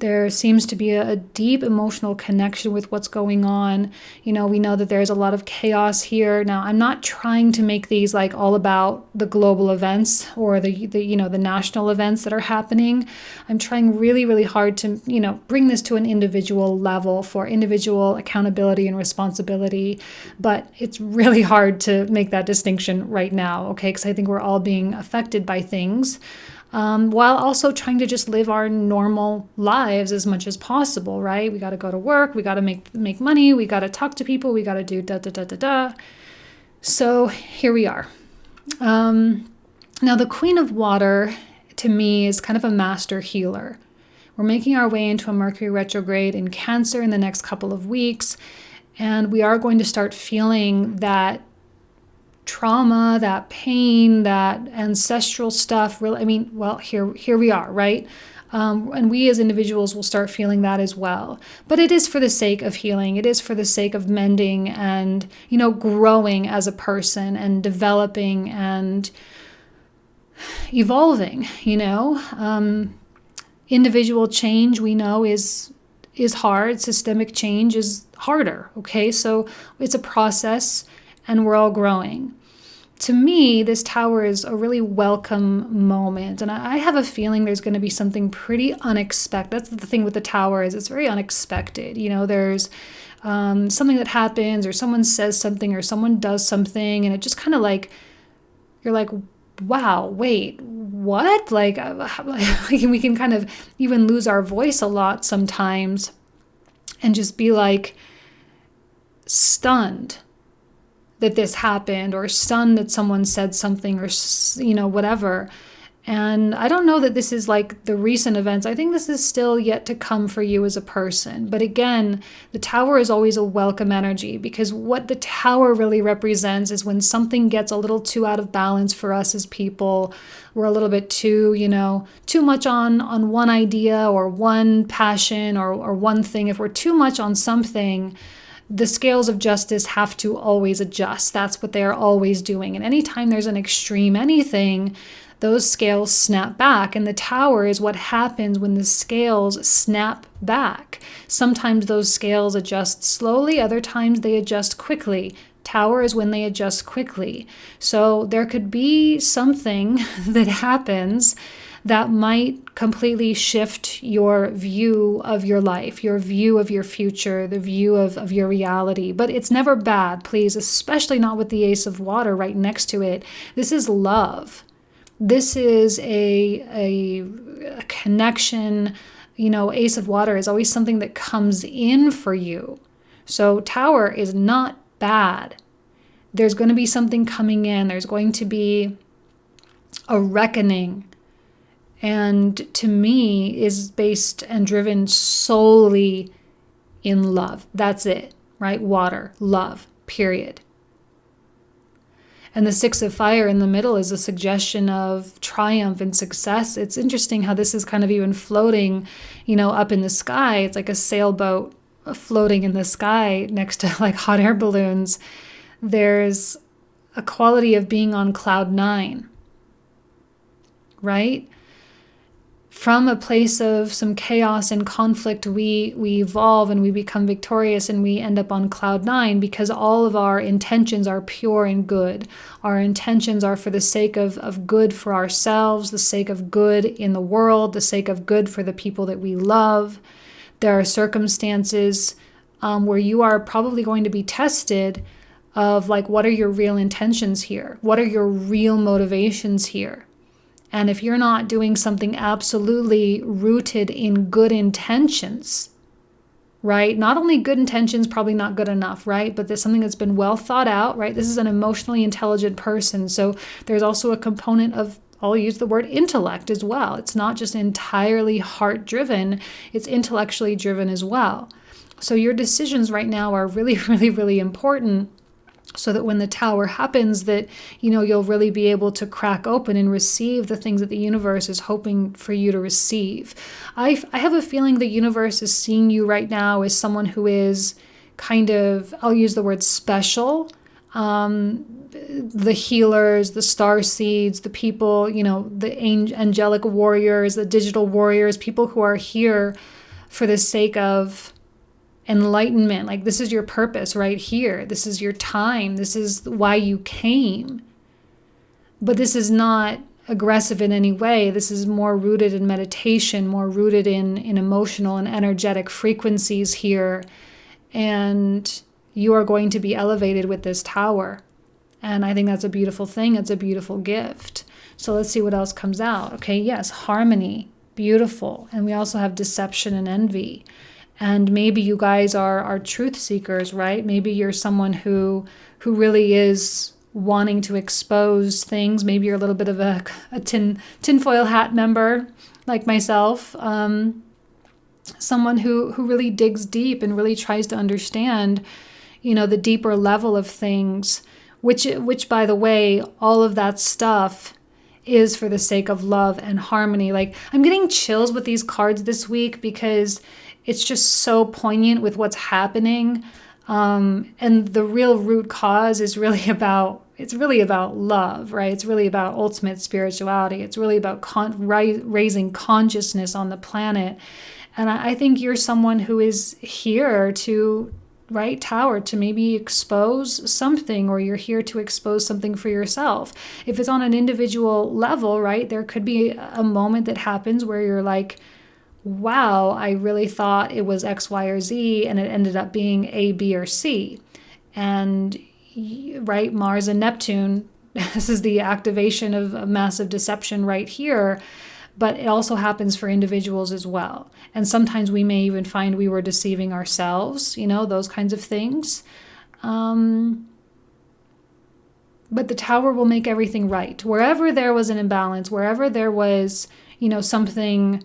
There seems to be a deep emotional connection with what's going on. We know that there's a lot of chaos here. Now, I'm not trying to make these like all about the global events or the national events that are happening. I'm trying really, really hard to, bring this to an individual level for individual accountability and responsibility. But it's really hard to make that distinction right now, okay? Because I think we're all being affected by things. While also trying to just live our normal lives as much as possible, right? We got to go to work, we got to make money, we got to talk to people, we got to do da da da da da. So here we are. Now the Queen of Water, to me, is kind of a master healer. We're making our way into a Mercury retrograde in Cancer in the next couple of weeks, and we are going to start feeling that trauma, that pain, that ancestral stuff. Really, here we are, right? And we as individuals will start feeling that as well. But it is for the sake of healing. It is for the sake of mending and, growing as a person and developing and evolving, Individual change, we know, is hard. Systemic change is harder, okay? So it's a process, and we're all growing. To me, this tower is a really welcome moment. And I have a feeling there's going to be something pretty unexpected. That's the thing with the tower, is it's very unexpected. There's something that happens, or someone says something, or someone does something, and it just kind of like, you're like, wow, wait, what? Like we can kind of even lose our voice a lot sometimes and just be like stunned that this happened, or stunned that someone said something, or, whatever. And I don't know that this is like the recent events. I think this is still yet to come for you as a person. But again, the tower is always a welcome energy, because what the tower really represents is when something gets a little too out of balance for us as people. We're a little bit too, too much on one idea or one passion or one thing. If we're too much on something, the scales of justice have to always adjust. That's what they are always doing. And anytime there's an extreme anything, those scales snap back. And the tower is what happens when the scales snap back. Sometimes those scales adjust slowly, other times they adjust quickly. Tower is when they adjust quickly. So there could be something that happens that might completely shift your view of your life, your view of your future, the view of your reality. But it's never bad, please, especially not with the Ace of Water right next to it. This is love. This is a connection. Ace of Water is always something that comes in for you. So Tower is not bad. There's going to be something coming in. There's going to be a reckoning. And to me, is based and driven solely in love. That's it, right? Water, love, period. And the Six of Fire in the middle is a suggestion of triumph and success. It's interesting how this is kind of even floating, up in the sky. It's like a sailboat floating in the sky next to like hot air balloons. There's a quality of being on cloud 9, right? From a place of some chaos and conflict, we evolve and we become victorious, and we end up on cloud 9 because all of our intentions are pure and good. Our intentions are for the sake of good for ourselves, the sake of good in the world, the sake of good for the people that we love. There are circumstances where you are probably going to be tested of like, what are your real intentions here? What are your real motivations here? And if you're not doing something absolutely rooted in good intentions, right? Not only good intentions, probably not good enough, right? But there's something that's been well thought out, right? This is an emotionally intelligent person. So there's also a component of, I'll use the word intellect as well. It's not just entirely heart driven, it's intellectually driven as well. So your decisions right now are really, really, really important, so that when the tower happens, that, you'll really be able to crack open and receive the things that the universe is hoping for you to receive. I have a feeling the universe is seeing you right now as someone who is kind of, I'll use the word special. The healers, the star seeds, the people, the angelic warriors, the digital warriors, people who are here for the sake of enlightenment. Like, this is your purpose right here. This is your time. This is why you came. But this is not aggressive in any way. This is more rooted in meditation, more rooted in emotional and energetic frequencies here. And you are going to be elevated with this tower. And I think that's a beautiful thing. It's a beautiful gift. So let's see what else comes out. Okay, yes, harmony, beautiful. And we also have deception and envy. And maybe you guys are truth seekers, right? Maybe you're someone who really is wanting to expose things. Maybe you're a little bit of a tinfoil hat member like myself. Someone who really digs deep and really tries to understand, the deeper level of things, which by the way, all of that stuff is for the sake of love and harmony. Like, I'm getting chills with these cards this week because it's just so poignant with what's happening. And the real root cause is really about love, right? It's really about ultimate spirituality. It's really about raising consciousness on the planet. And I think you're someone who is here to, right, Tower, to maybe expose something, or you're here to expose something for yourself. If it's on an individual level, right, there could be a moment that happens where you're like, wow, I really thought it was X, Y, or Z, and it ended up being A, B, or C. And, right, Mars and Neptune, this is the activation of a massive deception right here, but it also happens for individuals as well. And sometimes we may even find we were deceiving ourselves, those kinds of things. But the Tower will make everything right. Wherever there was an imbalance, wherever there was, something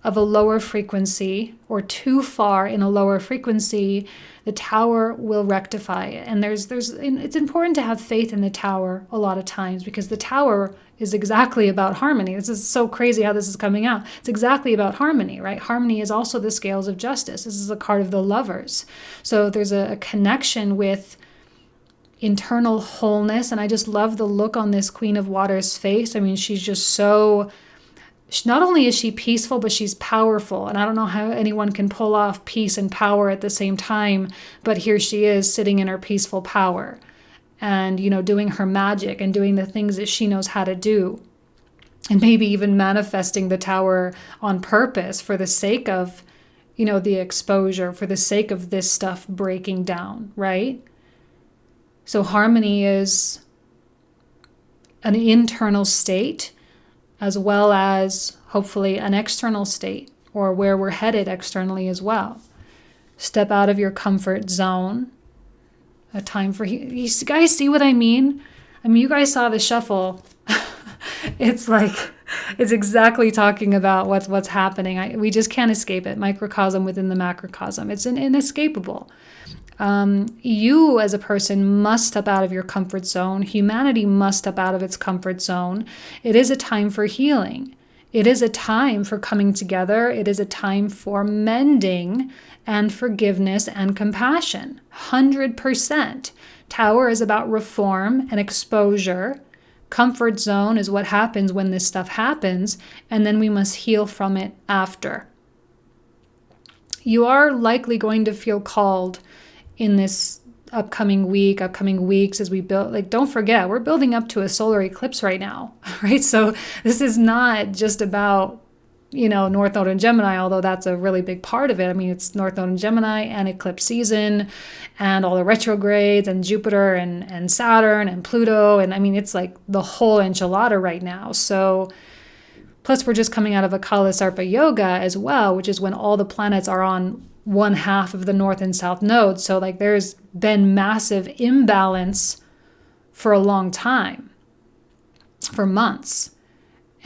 of a lower frequency or too far in a lower frequency, the Tower will rectify it. And it's important to have faith in the Tower a lot of times, because the Tower is exactly about harmony. This is so crazy how this is coming out. It's exactly about harmony, right? Harmony is also the scales of justice. This is a card of the Lovers. So there's a connection with internal wholeness. And I just love the look on this Queen of Water's face. I mean, she's just so... Not only is she peaceful, but she's powerful. And I don't know how anyone can pull off peace and power at the same time, but here she is sitting in her peaceful power and, doing her magic and doing the things that she knows how to do. And maybe even manifesting the Tower on purpose for the sake of, the exposure, for the sake of this stuff breaking down, right? So harmony is an internal state, as well as hopefully an external state, or where we're headed externally as well. Step out of your comfort zone. A time for you guys see what I mean? You guys saw the shuffle. It's exactly talking about what's happening. We just can't escape it. Microcosm within the macrocosm. It's inescapable. You as a person must step out of your comfort zone. Humanity must step out of its comfort zone. It is a time for healing. It is a time for coming together. It is a time for mending and forgiveness and compassion. 100%. Tower is about reform and exposure. Comfort zone is what happens when this stuff happens, and then we must heal from it after. You are likely going to feel called in this upcoming weeks as we build, don't forget, we're building up to a solar eclipse right now, right? So this is not just about, North Node in Gemini, although that's a really big part of it. It's North Node in Gemini and eclipse season and all the retrogrades and Jupiter and Saturn and Pluto. And it's like the whole enchilada right now. So plus we're just coming out of a Kala Sarpa Yoga as well, which is when all the planets are on one half of the north and south nodes. So there's been massive imbalance for a long time, for months.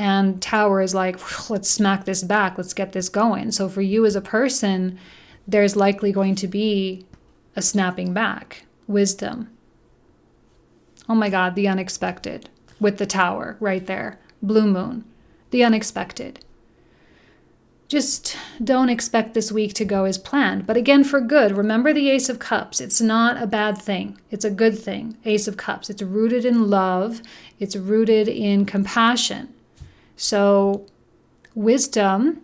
And Tower is let's smack this back. Let's get this going. So for you as a person, there's likely going to be a snapping back. Wisdom. Oh my God, the unexpected with the Tower right there. Blue moon. The unexpected. Just don't expect this week to go as planned. But again, for good, remember the Ace of Cups. It's not a bad thing. It's a good thing. Ace of Cups. It's rooted in love. It's rooted in compassion. So wisdom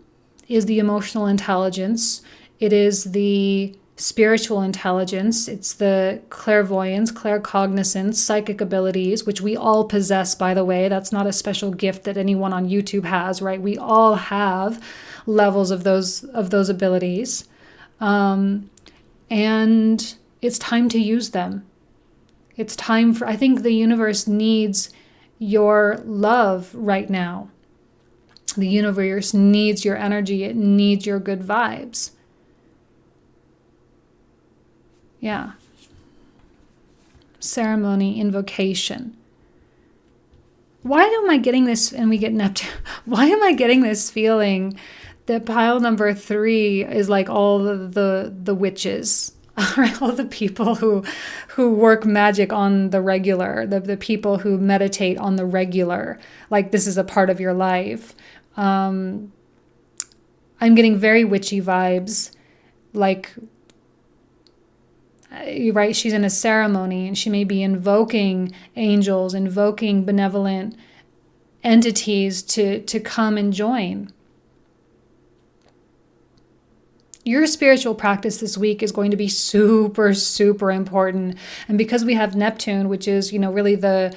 is the emotional intelligence. It is the spiritual intelligence. It's the clairvoyance, claircognizance, psychic abilities, which we all possess, by the way. That's not a special gift that anyone on YouTube has, right? We all have levels of those abilities. And it's time to use them. It's time for, I think the universe needs your love right now. The universe needs your energy. It needs your good vibes. Yeah. Ceremony, invocation. Why am I getting this, and we get Neptune, why am I getting this feeling that pile number 3 is like all the witches, all the people who work magic on the regular, the people who meditate on the regular, like this is a part of your life. I'm getting very witchy vibes, like, right, she's in a ceremony and she may be invoking angels, invoking benevolent entities to come and join. Your spiritual practice this week is going to be super, super important. And because we have Neptune, which is, really the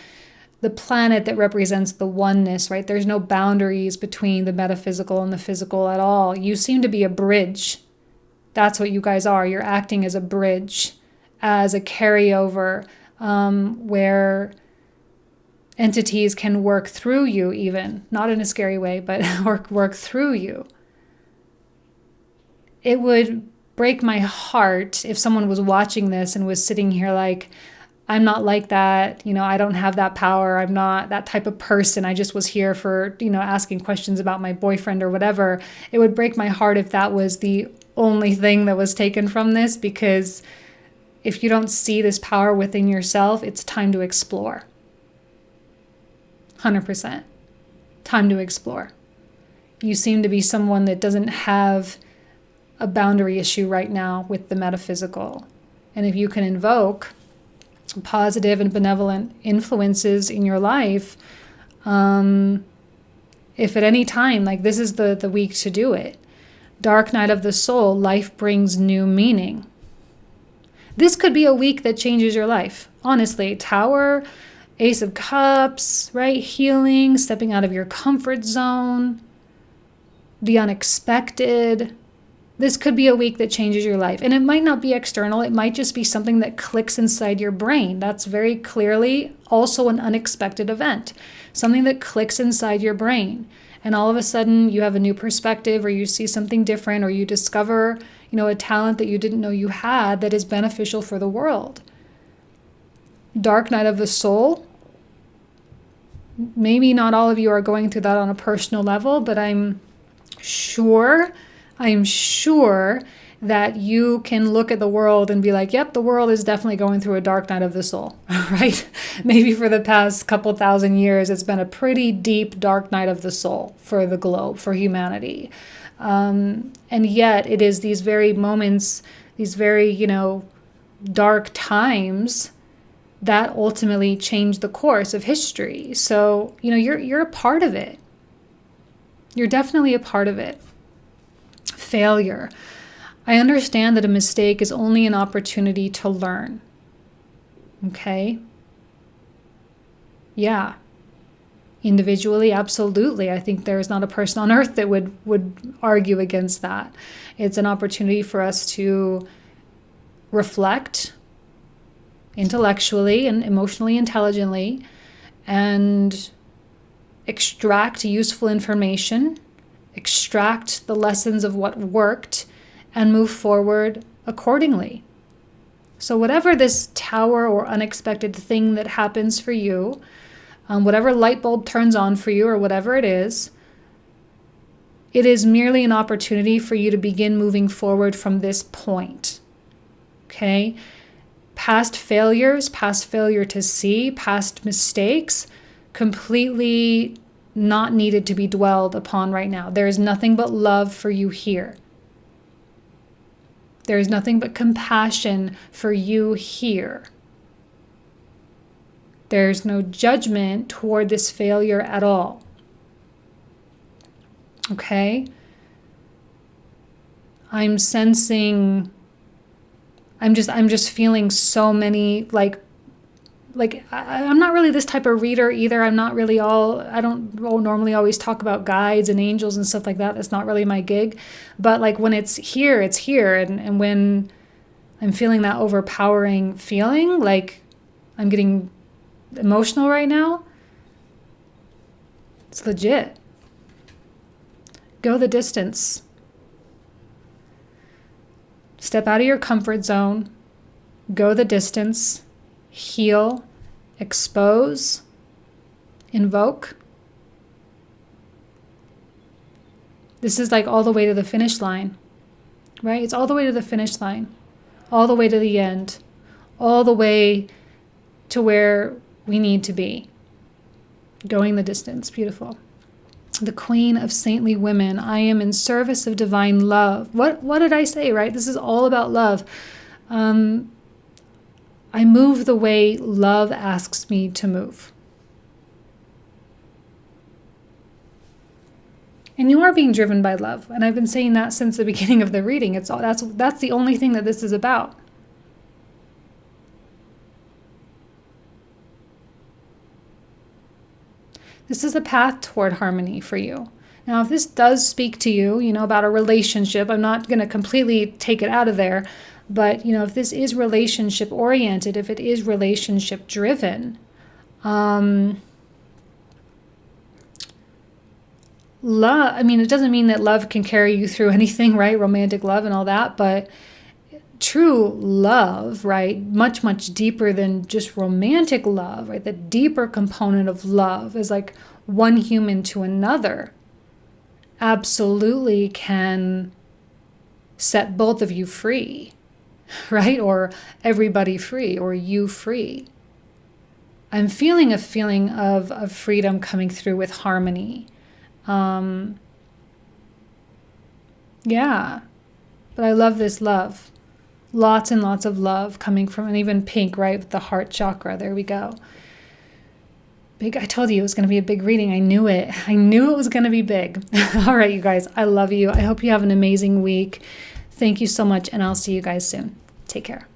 planet that represents the oneness, right? There's no boundaries between the metaphysical and the physical at all. You seem to be a bridge. That's what you guys are. You're acting as a bridge, as a carryover, where entities can work through you, even not in a scary way, but work through you. It would break my heart if someone was watching this and was sitting here like, I'm not like that, I don't have that power, I'm not that type of person, I just was here for, asking questions about my boyfriend or whatever. It would break my heart if that was the only thing that was taken from this, because if you don't see this power within yourself, it's time to explore. 100%. Time to explore. You seem to be someone that doesn't have a boundary issue right now with the metaphysical. And if you can invoke positive and benevolent influences in your life, if at any time, like this is the week to do it. Dark night of the soul, life brings new meaning. This could be a week that changes your life. Honestly, Tower, Ace of Cups, right? Healing, stepping out of your comfort zone, the unexpected. This could be a week that changes your life. And it might not be external. It might just be something that clicks inside your brain. That's very clearly also an unexpected event. Something that clicks inside your brain. And all of a sudden you have a new perspective, or you see something different, or you discover, a talent that you didn't know you had that is beneficial for the world. Dark night of the soul. Maybe not all of you are going through that on a personal level, but I'm sure that you can look at the world and be like, yep, the world is definitely going through a dark night of the soul, right? Maybe for the past couple thousand years, it's been a pretty deep dark night of the soul for the globe, for humanity. And yet it is these very moments, these very, dark times that ultimately change the course of history. So, you're a part of it. You're definitely a part of it. Failure. I understand that a mistake is only an opportunity to learn. Okay? Yeah. Individually, absolutely. I think there is not a person on earth that would argue against that. It's an opportunity for us to reflect intellectually and emotionally intelligently and extract useful information, extract the lessons of what worked, and move forward accordingly. So whatever this tower or unexpected thing that happens for you, whatever light bulb turns on for you or whatever it is merely an opportunity for you to begin moving forward from this point. Okay? Past failures, past failure to see, past mistakes, completely not needed to be dwelled upon right now. There is nothing but love for you here. There is nothing but compassion for you here. There's no judgment toward this failure at all. Okay? I'm sensing, I'm just feeling so many I'm not really this type of reader either. I'm not really I don't normally always talk about guides and angels and stuff like that. That's not really my gig. But like when it's here, it's here. And when I'm feeling that overpowering feeling, like I'm getting emotional right now, it's legit. Go the distance. Step out of your comfort zone. Go the distance. Heal. Expose. Invoke. This is like all the way to the finish line, right? It's all the way to the finish line, all the way to the end, all the way to where we need to be. Going the distance. Beautiful. The Queen of Saintly Women. I am in service of divine love. What did I say, right? This is all about love. I move the way love asks me to move. And you are being driven by love. And I've been saying that since the beginning of the reading. That's the only thing that this is about. This is a path toward harmony for you. Now, if this does speak to you, about a relationship, I'm not going to completely take it out of there. But, if this is relationship oriented, if it is relationship driven, love, it doesn't mean that love can carry you through anything, right? Romantic love and all that, but true love, right? Much, much deeper than just romantic love, right? The deeper component of love is like one human to another absolutely can set both of you free, right? Or everybody free, or you free. I'm feeling a feeling of freedom coming through with harmony. Yeah, but I love this love. Lots and lots of love coming from, and even pink, right? With the heart chakra. There we go. Big. I told you it was going to be a big reading. I knew it. I knew it was going to be big. All right, you guys. I love you. I hope you have an amazing week. Thank you so much, and I'll see you guys soon. Take care.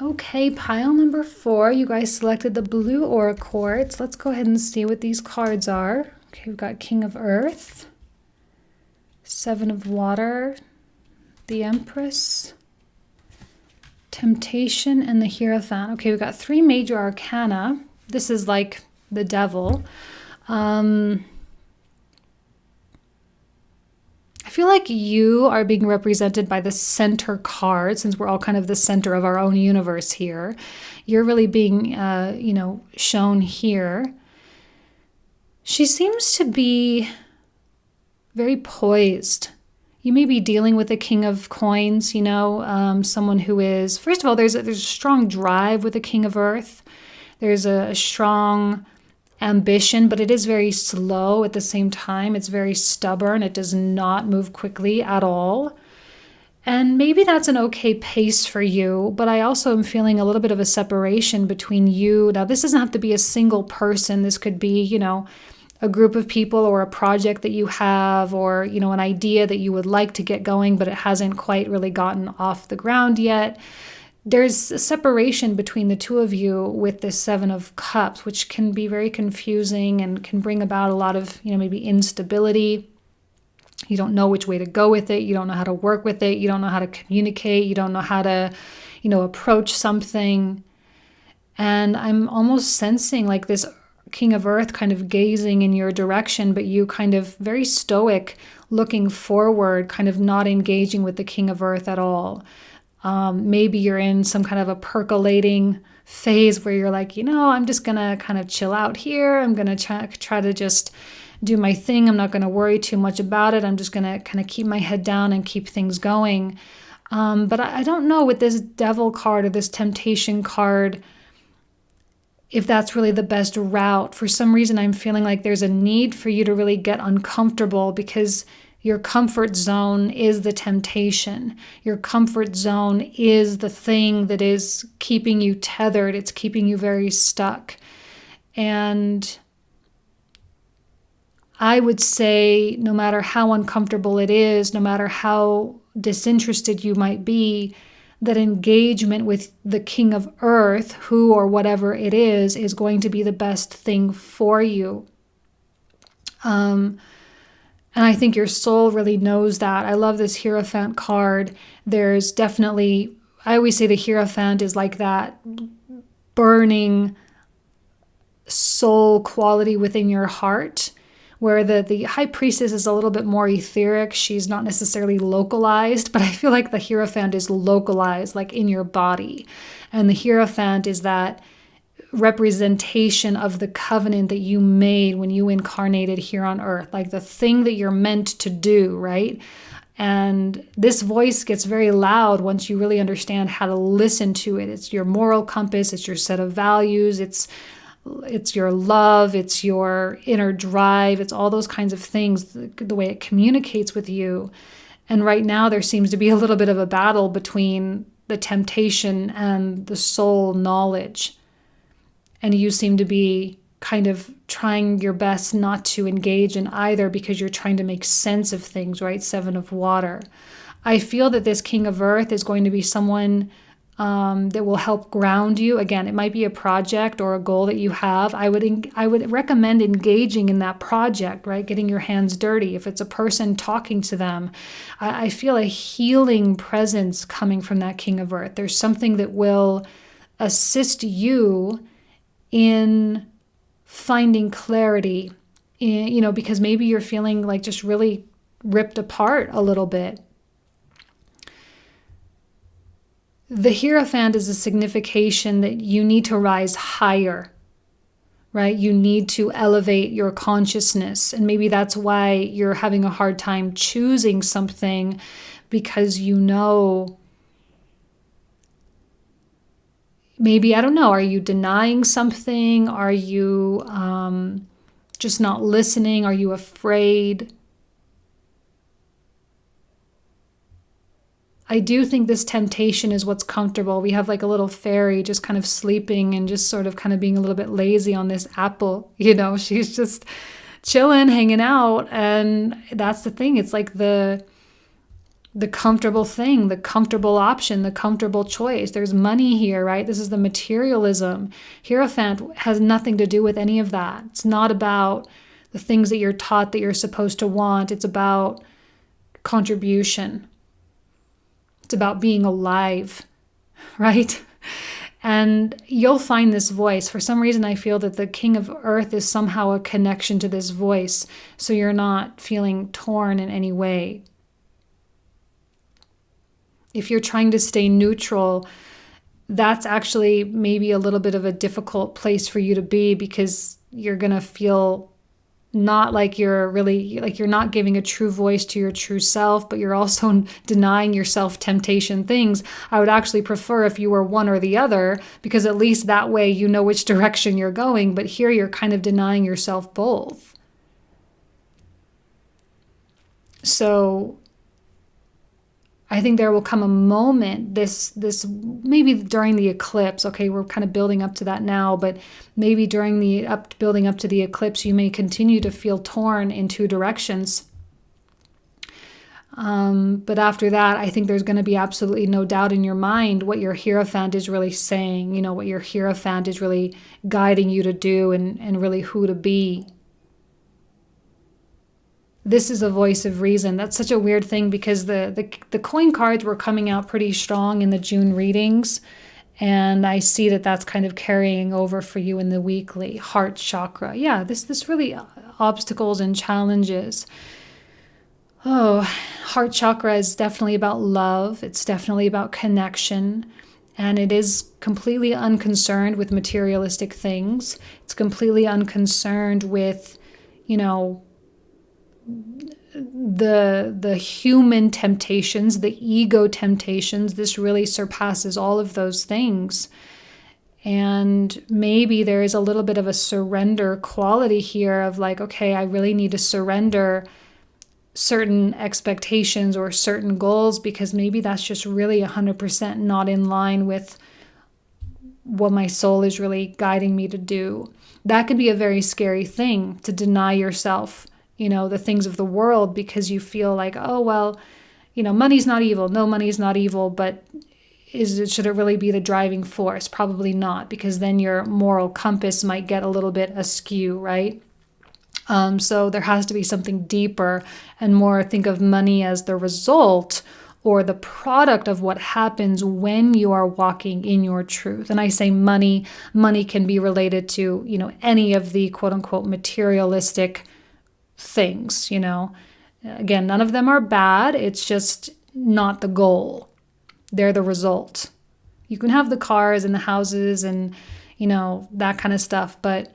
Okay, pile number 4. You guys selected the blue aura quartz. Let's go ahead and see what these cards are. Okay, we've got King of Earth, 7 of Water, the Empress, Temptation, and the Hierophant. Okay, we've got 3 major arcana. This is like the devil. I feel like you are being represented by the center card, since we're all kind of the center of our own universe here. You're really being, shown here. She seems to be very poised. You may be dealing with a King of Coins, someone who is, first of all, there's a strong drive with the King of Earth. There's a strong ambition, but it is very slow at the same time. It's very stubborn. It does not move quickly at all. And maybe that's an okay pace for you, but I also am feeling a little bit of a separation between you. Now, this doesn't have to be a single person. This could be, a group of people or a project that you have, or, an idea that you would like to get going, but it hasn't quite really gotten off the ground yet. There's a separation between the two of you with this 7 of Cups, which can be very confusing and can bring about a lot of, maybe instability. You don't know which way to go with it. You don't know how to work with it. You don't know how to communicate. You don't know how to, approach something. And I'm almost sensing like this King of Earth kind of gazing in your direction, but you kind of very stoic, looking forward, kind of not engaging with the King of Earth at all. Maybe you're in some kind of a percolating phase where you're like, I'm just going to kind of chill out here. I'm going to try to just do my thing. I'm not going to worry too much about it. I'm just going to kind of keep my head down and keep things going. But I don't know with this Devil card or this Temptation card, if that's really the best route. For some reason, I'm feeling like there's a need for you to really get uncomfortable, because your comfort zone is the temptation. Your comfort zone is the thing that is keeping you tethered. It's keeping you very stuck. And I would say no matter how uncomfortable it is, no matter how disinterested you might be, that engagement with the King of Earth, who or whatever it is going to be the best thing for you. And I think your soul really knows that. I love this Hierophant card. There's definitely, I always say the Hierophant is like that burning soul quality within your heart, where the High Priestess is a little bit more etheric. She's not necessarily localized, but I feel like the Hierophant is localized, like in your body. And the Hierophant is that representation of the covenant that you made when you incarnated here on earth, like the thing that you're meant to do, right? And this voice gets very loud once you really understand how to listen to it. It's your moral compass, it's your set of values, it's your love, it's your inner drive, it's all those kinds of things, the way it communicates with you. And right now there seems to be a little bit of a battle between the temptation and the soul knowledge. And you seem to be kind of trying your best not to engage in either because you're trying to make sense of things, right? 7 of Water. I feel that this King of Earth is going to be someone that will help ground you. Again, it might be a project or a goal that you have. I would recommend engaging in that project, right? Getting your hands dirty. If it's a person, talking to them. I feel a healing presence coming from that King of Earth. There's something that will assist you in finding clarity, because maybe you're feeling like just really ripped apart a little bit. The Hierophant is a signification that you need to rise higher, right? You need to elevate your consciousness. And maybe that's why you're having a hard time choosing something, because maybe, I don't know, are you denying something? Are you just not listening? Are you afraid? I do think this temptation is what's comfortable. We have like a little fairy just kind of sleeping and just sort of kind of being a little bit lazy on this apple. She's just chilling, hanging out. And that's the thing. It's like the comfortable thing, the comfortable option, the comfortable choice. There's money here, right? This is the materialism. Hierophant has nothing to do with any of that. It's not about the things that you're taught that you're supposed to want. It's about contribution. It's about being alive, right? And you'll find this voice. For some reason, I feel that the King of Earth is somehow a connection to this voice, so you're not feeling torn in any way. If you're trying to stay neutral, that's actually maybe a little bit of a difficult place for you to be, because you're going to feel not like you're not giving a true voice to your true self, but you're also denying yourself temptation things. I would actually prefer if you were one or the other, because at least that way you know which direction you're going. But here you're kind of denying yourself both. So I think there will come a moment, this maybe during the eclipse. Okay, we're kind of building up to that now, but maybe during the building up to the eclipse, you may continue to feel torn in two directions. But after that, I think there's going to be absolutely no doubt in your mind what your Hierophant is really saying, what your Hierophant is really guiding you to do and really who to be. This is a voice of reason. That's such a weird thing, because the coin cards were coming out pretty strong in the June readings. And I see that that's kind of carrying over for you in the weekly. Heart chakra. Yeah, this really obstacles and challenges. Oh, heart chakra is definitely about love. It's definitely about connection. And it is completely unconcerned with materialistic things. It's completely unconcerned with, the human temptations, the ego temptations. This really surpasses all of those things. And maybe there is a little bit of a surrender quality here of like, okay, I really need to surrender certain expectations or certain goals, because maybe that's just really 100% not in line with what my soul is really guiding me to do. That could be a very scary thing, to deny yourself the things of the world because you feel like, oh, well, money's not evil. No, money's not evil, but should it really be the driving force? Probably not, because then your moral compass might get a little bit askew, right? So there has to be something deeper and more. Think of money as the result or the product of what happens when you are walking in your truth. And I say money can be related to, any of the quote unquote materialistic things, Again, none of them are bad. It's just not the goal. They're the result. You can have the cars and the houses and, that kind of stuff, but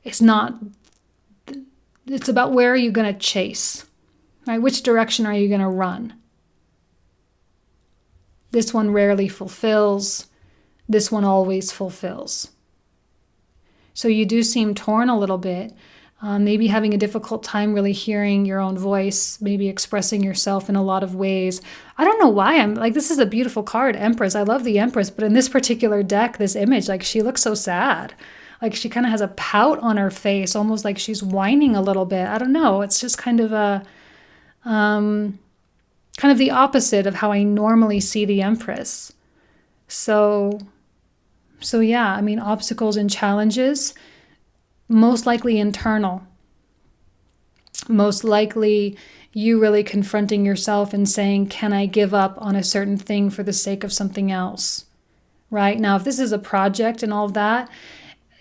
it's about where are you going to chase, right? Which direction are you going to run? This one rarely fulfills. This one always fulfills. So you do seem torn a little bit, maybe having a difficult time really hearing your own voice, maybe expressing yourself in a lot of ways. I don't know why I'm like, this is a beautiful card, Empress. I love the Empress, but in this particular deck, this image, like she looks so sad. Like she kind of has a pout on her face, almost like she's whining a little bit. I don't know. It's just kind of the opposite of how I normally see the Empress. So yeah, I mean, obstacles and challenges, most likely internal. Most likely you really confronting yourself and saying, can I give up on a certain thing for the sake of something else? Right? Now, if this is a project and all of that,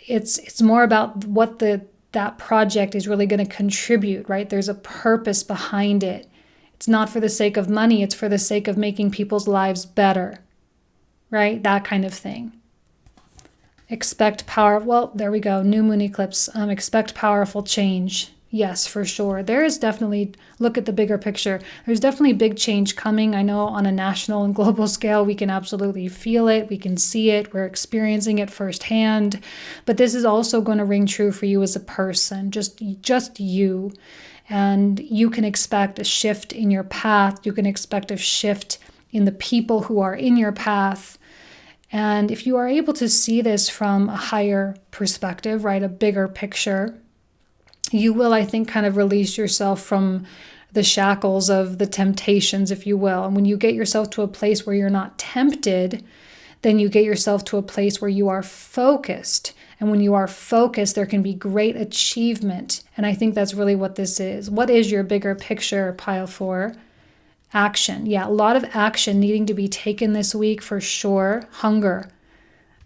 it's more about what that project is really going to contribute, right? There's a purpose behind it. It's not for the sake of money. It's for the sake of making people's lives better, right? That kind of thing. Expect power. Well, there we go. New moon eclipse. Expect powerful change. Yes, for sure. There is definitely, look at the bigger picture. There's definitely big change coming. I know on a national and global scale, we can absolutely feel it. We can see it. We're experiencing it firsthand. But this is also going to ring true for you as a person, just you. And you can expect a shift in your path. You can expect a shift in the people who are in your path. And if you are able to see this from a higher perspective, right, a bigger picture, you will, I think, kind of release yourself from the shackles of the temptations, if you will. And when you get yourself to a place where you're not tempted, then you get yourself to a place where you are focused. And when you are focused, there can be great achievement. And I think that's really what this is. What is your bigger picture, pile 4? Action. Yeah, a lot of action needing to be taken this week for sure. Hunger.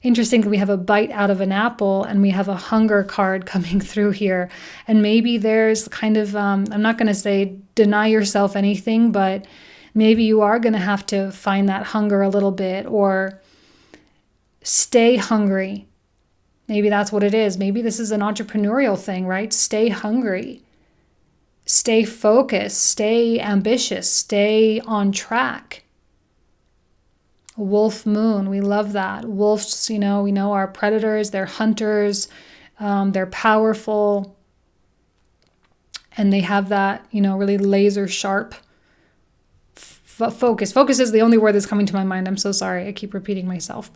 Interesting that we have a bite out of an apple and we have a hunger card coming through here. And maybe there's kind of, I'm not going to say deny yourself anything, but maybe you are going to have to find that hunger a little bit or stay hungry. Maybe that's what it is. Maybe this is an entrepreneurial thing, right? Stay hungry. Stay focused. Stay ambitious. Stay on track. Wolf moon, we love that. Wolves, we know are predators, they're hunters, they're powerful, and they have that, really laser sharp focus. Focus is the only word that's coming to my mind. I'm so sorry. I keep repeating myself.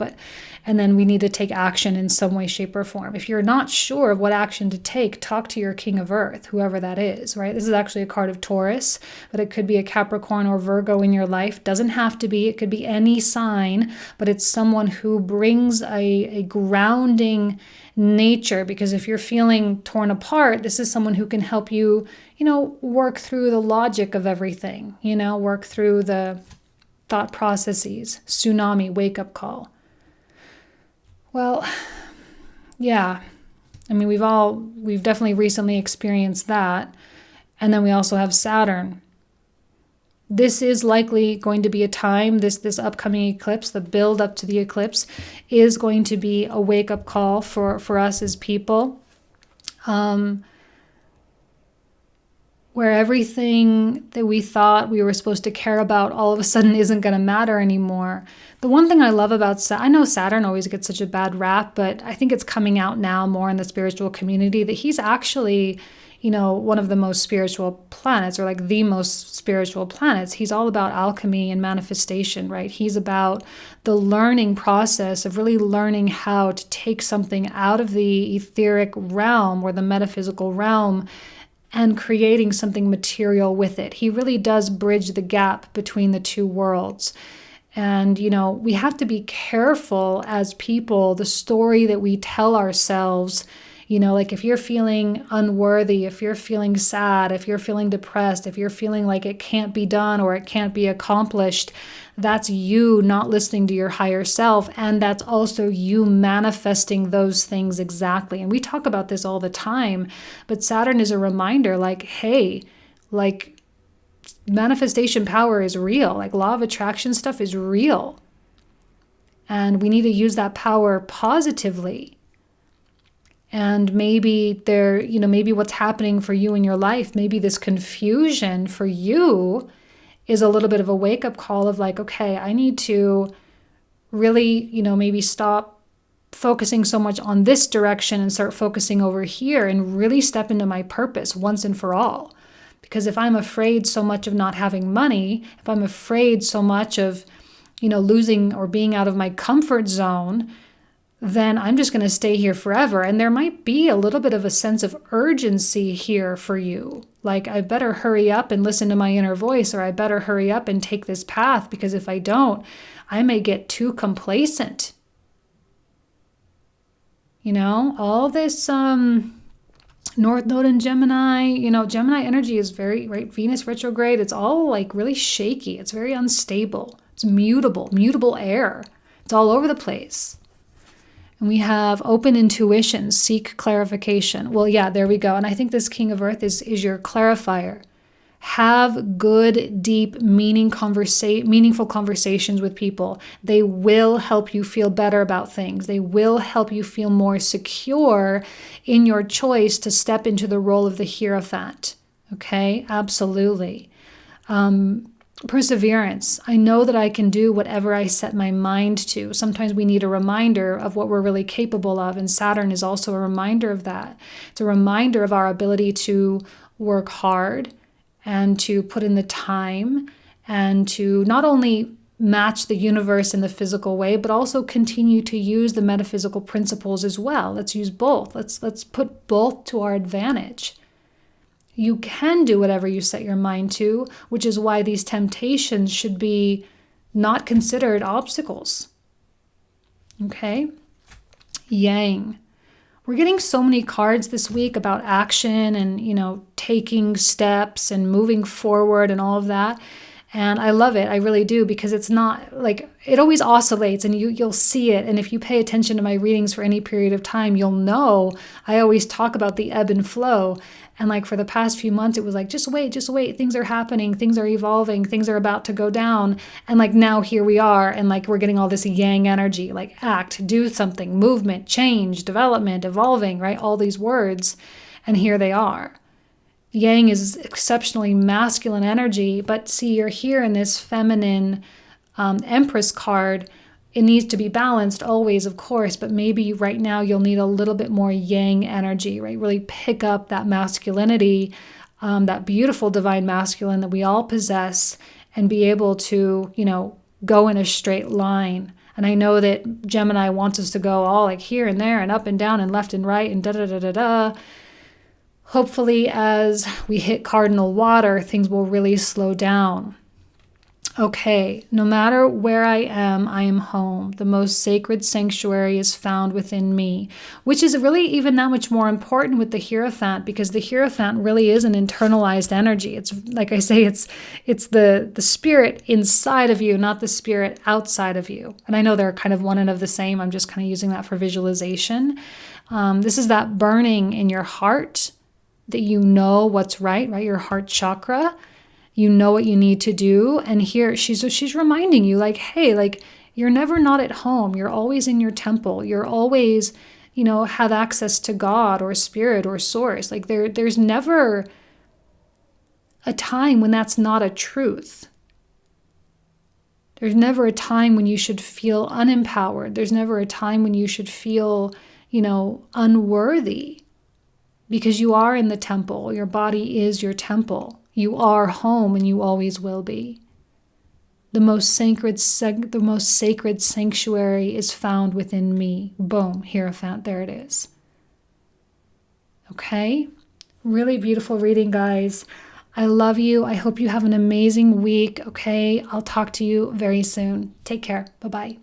And then we need to take action in some way, shape, or form. If you're not sure of what action to take, talk to your king of earth, whoever that is, right? This is actually a card of Taurus, but it could be a Capricorn or Virgo in your life. Doesn't have to be. It could be any sign, but it's someone who brings a grounding nature, because if you're feeling torn apart, this is someone who can help you, work through the logic of everything, work through the thought processes. Tsunami, wake-up call. Well, yeah. I mean, we've definitely recently experienced that. And then we also have Saturn. This is likely going to be a time, this upcoming eclipse, the build up to the eclipse, is going to be a wake-up call for us as people. Where everything that we thought we were supposed to care about all of a sudden isn't going to matter anymore. The one thing I love about I know Saturn always gets such a bad rap, but I think it's coming out now more in the spiritual community that he's actually, one of the most spiritual planets, or like the most spiritual planets. He's all about alchemy and manifestation, right? He's about the learning process of really learning how to take something out of the etheric realm or the metaphysical realm and creating something material with it. He really does bridge the gap between the two worlds. And, we have to be careful as people, the story that we tell ourselves. Like if you're feeling unworthy, if you're feeling sad, if you're feeling depressed, if you're feeling like it can't be done or it can't be accomplished, that's you not listening to your higher self. And that's also you manifesting those things exactly. And we talk about this all the time, but Saturn is a reminder like, hey, like manifestation power is real. Like law of attraction stuff is real. And we need to use that power positively. And maybe maybe what's happening for you in your life, maybe this confusion for you is a little bit of a wake-up call of like, okay, I need to really, maybe stop focusing so much on this direction and start focusing over here and really step into my purpose once and for all. Because if I'm afraid so much of not having money, if I'm afraid so much of, losing or being out of my comfort zone, then I'm just going to stay here forever. And there might be a little bit of a sense of urgency here for you. Like, I better hurry up and listen to my inner voice, or I better hurry up and take this path, because if I don't, I may get too complacent. All this North Node in Gemini, Gemini energy is very, right? Venus retrograde, it's all like really shaky. It's very unstable. It's mutable air. It's all over the place. And we have open intuition, seek clarification. Well, yeah, there we go. And I think this King of Earth is your clarifier. Have good, deep, meaningful conversations with people. They will help you feel better about things. They will help you feel more secure in your choice to step into the role of the Hierophant. Okay, absolutely. Perseverance. I know that I can do whatever I set my mind to. Sometimes we need a reminder of what we're really capable of, and Saturn is also a reminder of that. It's a reminder of our ability to work hard and to put in the time and to not only match the universe in the physical way, but also continue to use the metaphysical principles as well. Let's use both. Let's put both to our advantage. You can do whatever you set your mind to, which is why these temptations should be not considered obstacles. Okay? Yang. We're getting so many cards this week about action and, taking steps and moving forward and all of that. And I love it. I really do, because it's not like, it always oscillates and you'll see it. And if you pay attention to my readings for any period of time, you'll know I always talk about the ebb and flow. And like for the past few months, it was like, just wait. Things are happening. Things are evolving. Things are about to go down. And like now here we are. And like we're getting all this yang energy, like act, do something, movement, change, development, evolving, right? All these words. And here they are. Yang is exceptionally masculine energy, but see, you're here in this feminine Empress card. It needs to be balanced always, of course, but maybe right now you'll need a little bit more yang energy, right? Really pick up that masculinity, that beautiful divine masculine that we all possess, and be able to, go in a straight line. And I know that Gemini wants us to go all like here and there and up and down and left and right and da-da-da-da-da. Hopefully, as we hit cardinal water, things will really slow down. Okay, no matter where I am home. The most sacred sanctuary is found within me, which is really even that much more important with the Hierophant, because the Hierophant really is an internalized energy. It's like I say, it's the spirit inside of you, not the spirit outside of you. And I know they're kind of one and of the same. I'm just kind of using that for visualization. This is that burning in your heart, that you know what's right? Your heart chakra. You know what you need to do. And here she's reminding you like, hey, like you're never not at home. You're always in your temple. You're always, have access to God or spirit or source. Like there's never a time when that's not a truth. There's never a time when you should feel unempowered. There's never a time when you should feel, unworthy. because you are in the temple. Your body is your temple. You are home and you always will be. The most sacred sanctuary is found within me. Boom, Hierophant, there it is. Okay? Really beautiful reading, guys. I love you. I hope you have an amazing week, okay? I'll talk to you very soon. Take care. Bye-bye.